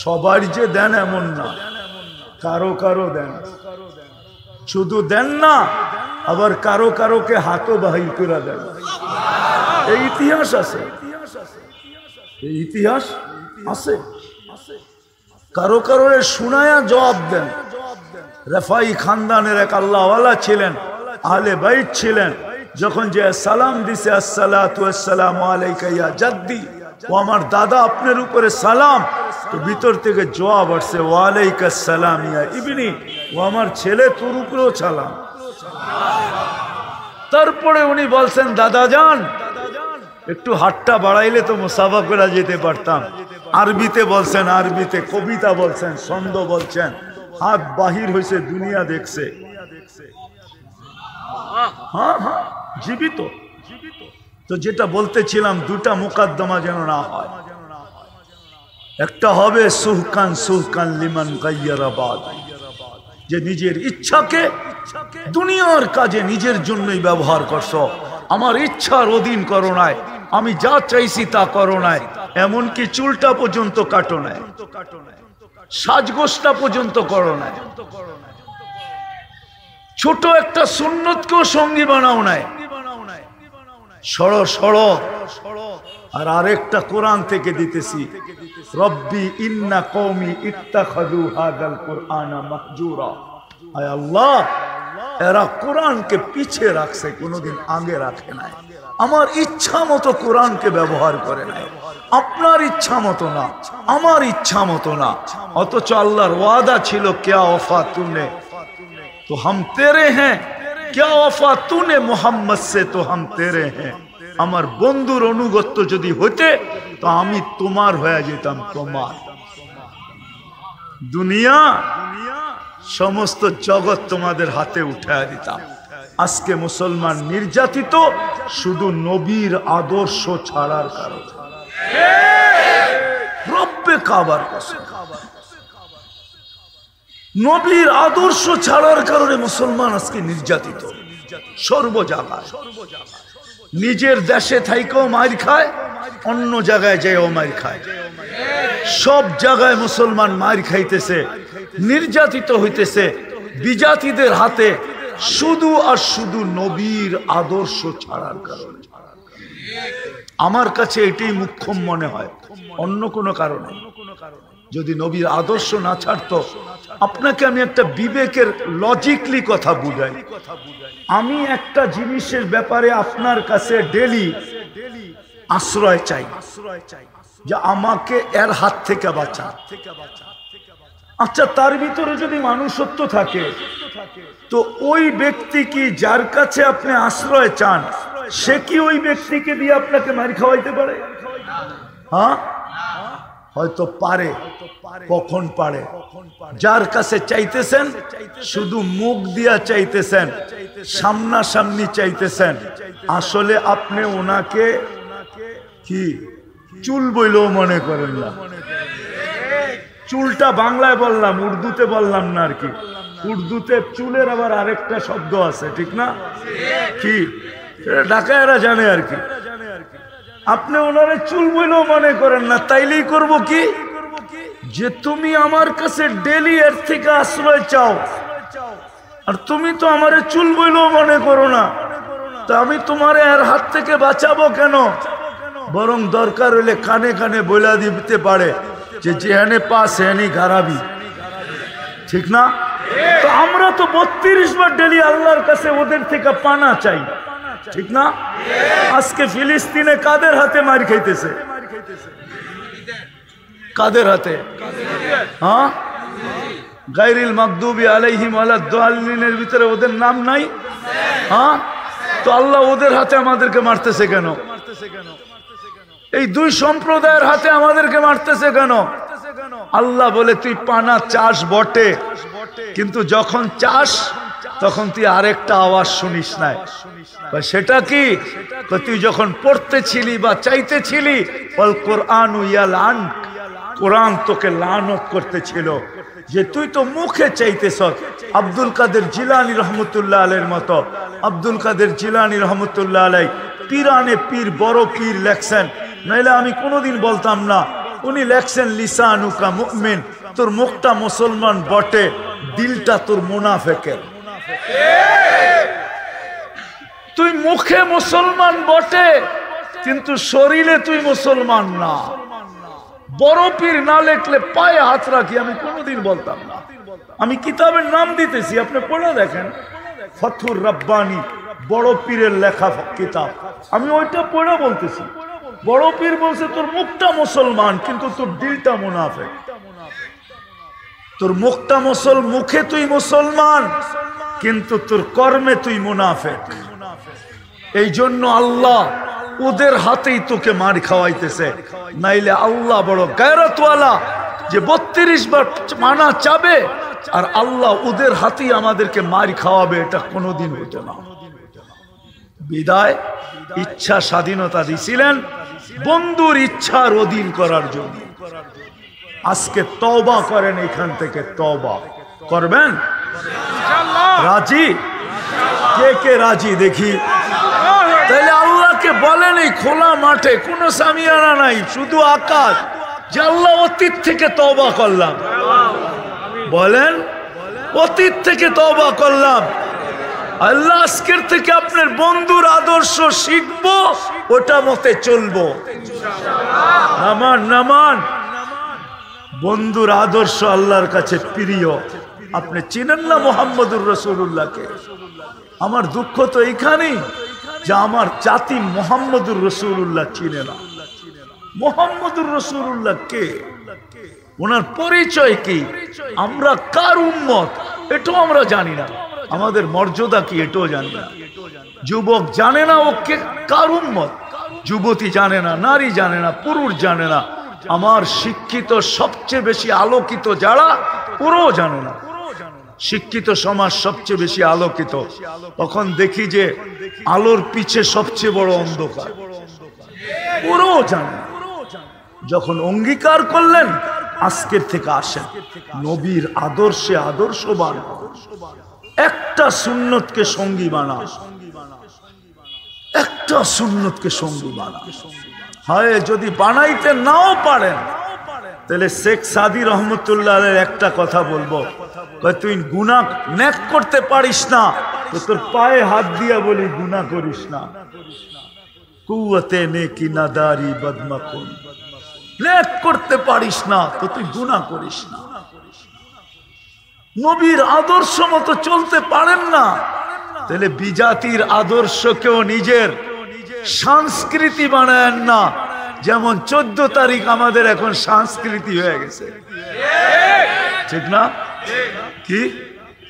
সবার যে দেন এমন না, কারো কারো দেন। শুধু দেন না, আবার কারো কারোকে হাতও বাহির করে দেন। এই ইতিহাস আছে, এই ইতিহাস আছে। কারো কারোরে শুনায়া জবাব দেন। রেফাই খানদানের এক আল্লাহওয়ালা ছিলেন, আহলে বাইত ছিলেন। যখন যে সালাম দিছে, আসসালাতু ওয়াসসালামু আলাইকা ইয়া জাদ্দি, ও আমার দাদা আপনার উপরে সালাম, তো ভিতর থেকে জবাব আসছে, ওয়া আলাইকাস সালাম ইয়া ইবনি, ও আমার ছেলে তোর উপরেও সালাম। তারপরে উনি বলছেন, দাদা যান একটু হাতটা বাড়াইলে তো মুসাফা করে যেতে পারতাম। আরবিতে বলছেন, আরবিতে কবিতা বলছেন, ছন্দ বলছেন, হাত বাহির হয়েছে, দুনিয়া দেখছে। হ্যাঁ হ্যাঁ, জীবিত। তো যেটা বলতেছিলাম, দুটা মুকদ্দমা যেন না হয়। একটা হবে সুহকান সুহকান লিমান গায়্যারা বাদ, যে নিজের ইচ্ছাকে দুনিয়ার কাজে নিজের জন্যই ব্যবহার করছো, আমার ইচ্ছার অধীন করো নাই, আমি যা চাইছি তা করো নাই, এমনকি চুলটা পর্যন্ত কাটো নাই, সাজগোজটা পর্যন্ত করো নাই, ছোট একটা সুন্নতকেও সঙ্গী বানাও নাই। সড়ো সড়ো। আর আরেকটা কোরআন থেকে দিতেছি, রব্বি ইন্না কওমি ইত্তাখাযু হাযাল কুরআনা মাহজুরা। আয় আল্লাহ, এরা কোরআনকে পিছে রাখছে, কোনোদিন আগে রাখে নাই। আমার ইচ্ছা মতো কোরআনকে ব্যবহার করে নাই, আপনার ইচ্ছা মতো না, আমার ইচ্ছা মতো না। অথচ আল্লাহর ওয়াদা ছিল, ক্যা ওফা তুনে তো হাম তেরে হ্যাঁ, ক্যা ওফা তুনে মোহাম্মদ সে তো হাম তেরে হ্যাঁ। আমার বন্ধুর অনুগত্য যদি হইতে তো আমি তোমার হয়ে যেতাম, তোমার। দুনিয়া সমস্ত জগৎ তোমাদের হাতে উঠায় দিতাম। আজকে মুসলমান নির্যাতিত শুধু নবীর আদর্শ ছাড়ার কারণে। রব্বে কাবার কসম, নবীর আদর্শ ছাড়ার কারণে মুসলমান আজকে নির্যাতিত সর্ব জায়গায়। নিজের দেশে থাইকেও মাইর খায়, অন্য জায়গায় যেও মাইর খায়। সব জায়গায় মুসলমান মাইর খাইতেছে, নির্যাতিত হইতেছে বিজাতিদের হাতে, শুধু আর শুধু নবীর আদর্শ ছাড়ার কারণে। আমার কাছে এটাই মুখ্যম মনে হয়, অন্য কোনো কারণে। যদি নবীর আদর্শ না ছাড়তো, আপনাকে আমি একটা বিবেকের লজিকলি কথা বুঝাই। আমি একটা জিনিসের ব্যাপারে আপনার কাছে ডেলি আশ্রয় চাই, যে আমাকে এর হাত থেকে বাঁচা। আচ্ছা, তার ভিতরে যদি মানুষত্ব থাকে, তো ওই ব্যক্তি কি যার কাছে আপনি আশ্রয় চান, সে কি ওই ব্যক্তিকে দিয়ে আপনাকে মার খাওয়াইতে পারে? হ্যাঁ, হয়তো পারে। কখন পারে? যার কাছে চাইতেছেন শুধু মুখ দিয়া চাইতেছেন, সামনাসামনি চাইতেছেন, আসলে আপনি ওনাকে কি চুল বইলেও মনে করেন না। চুলটা বাংলায় বললাম, উর্দুতে বললাম না আর কি। উর্দুতে চুলের আবার আরেকটা শব্দ আছে, ঠিক না? কি ঢাকায়রা জানে আর কি। আপনি ওনারে চুল বইলেও মনে করেন না, তাইলেই করব কি, যে তুমি আমার কাছে ডেলি এর থেকে আশ্রয় চাও, আর তুমি তো আমারে চুল বইলেও মনে করো না, তা আমি তোমারে এর হাত থেকে বাঁচাবো কেন? বরং দরকার হলে কানে কানে বইলা দিতে পারে যে যেখানে পা সেখানে গারাবি, ঠিক না? তো আমরা তো 32 বার ডেলি আল্লাহর কাছে ওদের থেকে পানা চাই, ঠিক না? আজকে ফিলিস্তিনে কাদের হাতে মার খাইতেছে? কাদের হাতে? হ্যাঁ, গায়রিল মাগদুবি আলাইহিম ওয়ালাদ-দাল্লিনের ভিতরে ওদের নাম নাই? হ্যাঁ, তো আল্লাহ ওদের হাতে আমাদেরকে মারতেছে কেন? এই দুই সম্প্রদায়ের হাতে আমাদেরকে মারতেছে কেন? আল্লাহ বলে তুই পানা চাস বটে, কিন্তু যখন চাস তখন তুই আরেকটা আওয়াজ শুনিস না। সেটা কি? তুই যখন পড়তেছিলি বা চাইতেছিলি, কোরআন ইয়ালান, কোরআন তোকে লানত করতেছিল যে তুই তো মুখে চাইতেছ। আব্দুল কাদের জিলানী রহমতুল্লাহ আলাইহির মতো, আব্দুল কাদের জিলানী রহমতুল্লাহ আলাই পীরানে পীর, বড় পীর লেখছেন, নাইলে আমি কোনোদিন বলতাম না। উনি লেখছেন লিসানুকা মুমিন, তোর মুখটা মুসলমান বটে, দিলটা তোর মুনাফিকের। তুই মুখে মুসলমান বটে, কিন্তু শরীরে তুই মুসলমান না। বড় পীর না লেখলে পায়ে হাত রাখি, আমি কোনোদিন বলতাম না। আমি কিতাবের নাম দিতেছি, আপনি পড়ে দেখেন, ফথুর রব্বানি, বড় পীরের লেখা কিতাব। আমি ওইটা পড়ে বলতেছি। বড় পীর বলছে তোর মুখটা মুসলমান, কিন্তু তোর দিলটা মুনাফিক। তোর মুখটা মুখে তুই মুসলমান, কিন্তু তোর কর্মে তুই মুনাফিক। এই জন্য আল্লাহ ওদের হাতেই তোকে মার খাওয়াইতেছে। নাইলে আল্লাহ বড় গায়রতওয়ালা, যে 32 বার মানা চাবে আর আল্লাহ ওদের হাতেই আমাদেরকে মার খাওয়াবে, এটা কোনোদিন হতো না। বিদায় ইচ্ছা স্বাধীনতা দিছিলেন বন্ধুর ইচ্ছার অধীন করার জন্য। আজকে তওবা করেন, এখান থেকে তওবা করবেন। রাজি? কে কে রাজি দেখি? তাহলে আল্লাহকে বলেন এই খোলা মাঠে কোনো সামিয়ানা নাই, শুধু আকাশ, যে আল্লাহ অতীত থেকে তওবা করলাম। বলেন অতীত থেকে তওবা করলাম। আল্লাহ আজকের থেকে আপনার বন্ধুর আদর্শ শিখবো, ওটা মতে চলবো। নামান নামান। বন্ধুর আদর্শ আল্লাহর কাছে প্রিয়। আপনি চিনেন না মুহাম্মদুর রাসূলুল্লাহকে? আমার দুঃখ তো এইখানেই যে আমার জাতি মুহাম্মদুর রাসূলুল্লাহ চিনে না। মুহাম্মদুর রাসূলুল্লাহ কে? ওনার পরিচয় কি? আমরা কার উম্মত এটাও আমরা জানি না। আমাদের মর্যাদা কি এটাও জানি না। যুবক জানে না ও কে, কার উম্মত। যুবতী জানে না, নারী জানে না, পুরুষ জানে না। আমার শিক্ষিত সবচেয়ে বেশি আলোকিত যারা, পুরো জানে না। শিক্ষিত সমাজ সবচেয়ে বেশি আলোকিত। তখন দেখি যে আলোর পিছে সবচেয়ে বড় অন্ধকার, পুরো জানে। যখন অঙ্গীকার করলেন আজকের থেকে আসেন নবীর আদর্শে আদর্শবান, একটা সুন্নতকে সঙ্গী বানা, একটা সুন্নতকে সঙ্গী বানা। হয় যদি বানাইতে নাও পারেন, তাহলে শেখ সাদি রহমতুল্লাহ একটা কথা বলবো, তুই গুনাহ নেক করতে পারিস না তো তোর পায়ে হাত দিয়া বলি গুনাহ করিস না। কুওয়াতে নেকি নাদারি বদমাকুন, নেক করতে পারিস না তো তুই গুনাহ করিস না। নবীর আদর্শ মতো চলতে পারেন না, তাহলে বিজাতির আদর্শকেও নিজের সংস্কৃতি বানায়েন না। যেমন 14 তারিখ আমাদের এখন সংস্কৃতি হয়ে গেছে, ঠিক না? কি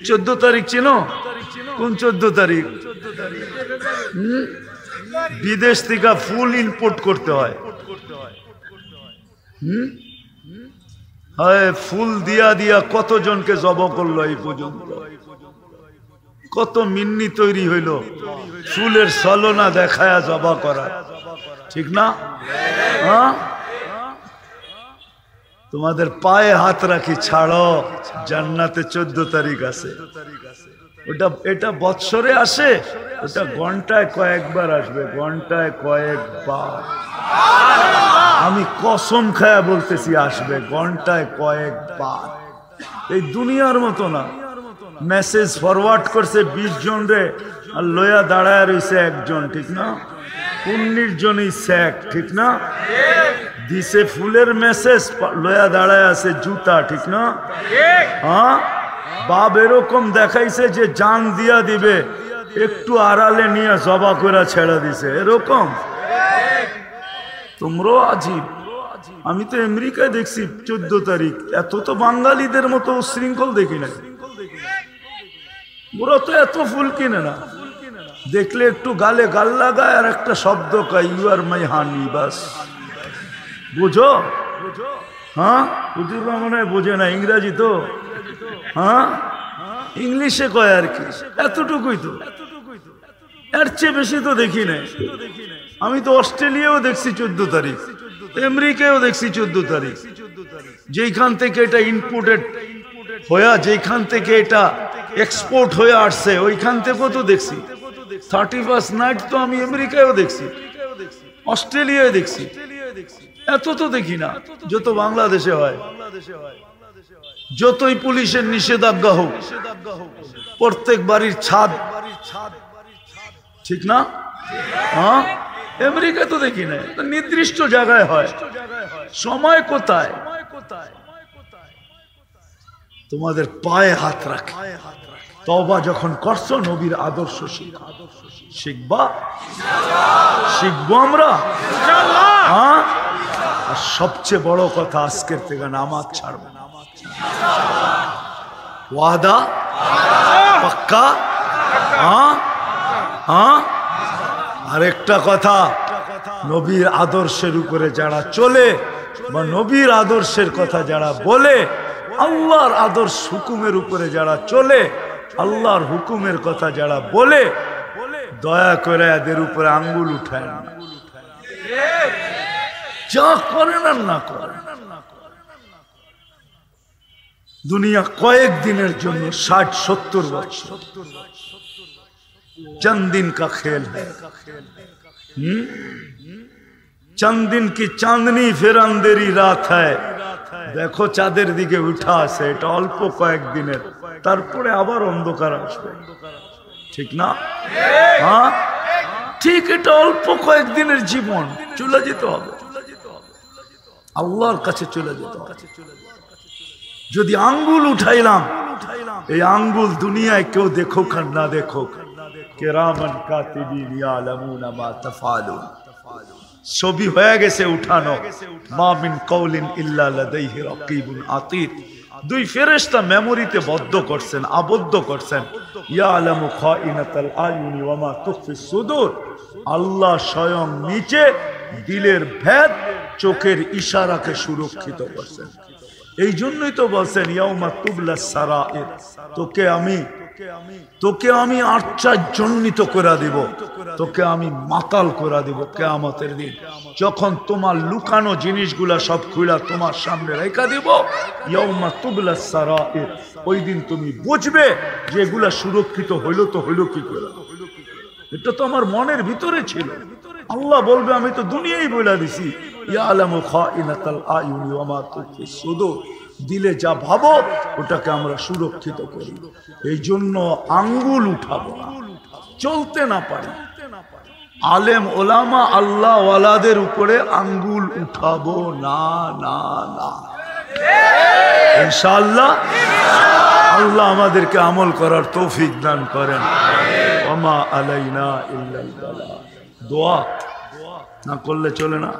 14 তারিখ চিনো? কোন 14 তারিখ? বিদেশ থেকে ফুল ইম্পোর্ট করতে হয়। ফুল দিয়া দিয়া কতজনকে জবা করলো এই পর্যন্ত, কত মিন্নি তৈরি হইল ফুলের ছলনা দেখায়া জবা করা, ঠিক না? হ্যাঁ, তোমাদের পায়ে হাত রাখি, ছাড়ো, জান্নাতে 14 তারিখ আছে। ওটা এটা বৎসরে আসে, ওটা ঘন্টায় কয়েকবার আসবে, ঘন্টায় কয়েকবার। আমি কসম খায়া বলতেছি আসবে ঘন্টায় কয়েকবার। এই দুনিয়ার মতো না, মেসেজ ফরওয়ার্ড করছে 20 জন রে, আর লয়া দাঁড়ায় রয়েছে একজন, ঠিক না? 19 জনই শেখ, ঠিক না? দিছে ফুলের মেসেজ, লয়া দাঁড়ায় আছে জুতা, ঠিক না? হ্যাঁ, বাপ এরকম দেখাইছে যে জান দিয়া দিবে, একটু আড়ালে নিয়ে জবা করে ছেড়ে দিছে, এরকম। তোমরাও আজীব। আমি তো আমেরিকায় দেখছি 14 তারিখ, এত তো বাঙালিদের মতো শৃঙ্খল দেখি না। ওরা তো এত ফুল কিনে না, দেখলে একটু গালে গাল লাগায় আর একটা শব্দ কয় ইউ আর মাই হানি, বাস বুঝো? হ্যাঁ, হুজুররা মনে হয় বোঝে না ইংরাজি তো। হ্যাঁ, ইংলিশে কয় আর কি, এতটুকুই তো, এর চেয়ে বেশি তো দেখি নাই। আমি তো অস্ট্রেলিয়াও দেখছি 14 তারিখ, আমেরিকাও দেখছি 14 তারিখ। যেখান থেকে এটা ইনপুটেড হয়ে, যেখান থেকে এটা এক্সপোর্ট হয়ে আসছে, ওইখান থেকেও তো দেখছি। 31st নাইট তো আমি আমেরিকায়ও দেখছি, অস্ট্রেলিয়ায় দেখছি। এত তো দেখি না যত বাংলাদেশে হয়। যতই পুলিশের নিষেধাজ্ঞা হোক, প্রত্যেক বাড়ির ছাদ, ঠিক না? হ্যাঁ, আমেরিকা তো দেখি না, নির্দিষ্ট জায়গায় হয়। সময় কোথায়? তোমাদের পায়ে হাত রাখে। তওবা যখন করছো, নবীর আদর্শ শিখবা, শিখবো আমরা। হ্যাঁ, আর সবচেয়ে বড় কথা, আজকের থেকে নামাজ ছাড়বো। ওয়াদা পাক্কা? হ্যাঁ হ্যাঁ। আরেকটা কথা, নবীর আদর্শের উপরে যারা চলে বা নবীর আদর্শের কথা যারা বলে, আল্লাহর আদর্শ হুকুমের উপরে যারা চলে, আল্লাহর হুকুমের কথা যারা বলে, দয়া করে এদের উপরে আঙ্গুল উঠায় না। যা করেন আর না করেন, দুনিয়া কয়েকদিনের জন্য, 60-70 বছর, चंद दिन का खेल है। चंद दिन की चांदनी फिर अंधेरी रात है। देखो চাঁদের দিকে উঠা আছে, এটা অল্প কয়েকদিনের, তারপরে আবার অন্ধকার আসবে, ঠিক না? হ্যাঁ ঠিক, এটা অল্প কয়েকদিনের জীবন, চলে যেতে হবে, আল্লাহর কাছে চলে যেতে হবে। যদি আঙ্গুল উঠাইলাম, এই আঙ্গুল দুনিয়ায় কেউ দেখুক আর না দেখুক, কিরামান কাতিবিন ইয়ালামুনা মা তাফআলুন, ছবি হয়ে গেছে উঠানো। মা মিন কওলিন ইল্লা লাদাইহি রাকিবুন আতীদ, দুই ফেরেশতা মেমোরিতে বদ্ধ করছেন, আবদ্ধ করছেন। ইয়ালামু খাইনাতাল আয়ুনি ওয়া মা তুখফিস সুদূর, আল্লাহ স্বয়ং নিচে দিলের ভেদ, চোখের ইশারাকে সুরক্ষিত করছেন। এই জন্যই তো বলছেন ইয়াউমা তুবলাস সারাইর, তোকে আমি আশ্চর্যান্বিত করে দিব, তোকে আমি মাতাল করে দিব কিয়ামতের দিন, যখন তোমার লুকানো জিনিসগুলা সব খুলে তোমার সামনে রেখে দিব। ইয়াউমা তুবলাস সারাইর, ওই দিন তুমি বুঝবে যে এগুলা সুরক্ষিত হইল তো হইল কি করে। এটা তো আমার মনের ভিতরে ছিল। আল্লাহ বলবে আমি তো দুনিয়াই বলে দিছি, ইয়ালামু খাইনাতাল আয়ুনি ওয়া মা তুখফিস সুদূর, দিলে যা ভাবো ওটাকে আমরা সুরক্ষিত করি। এই জন্য আঙ্গুল উঠাবো না, চলতে না পারি। আলেম ওলামা আল্লাহ ওয়ালাদের উপরে আঙ্গুল উঠাবো না, না না, ইনশাআল্লাহ। আল্লাহ আমাদেরকে আমল করার তৌফিক দান করেন। ওমা আলাইনা ইল্লাল বালাগ। দোয়া না করলে চলে না।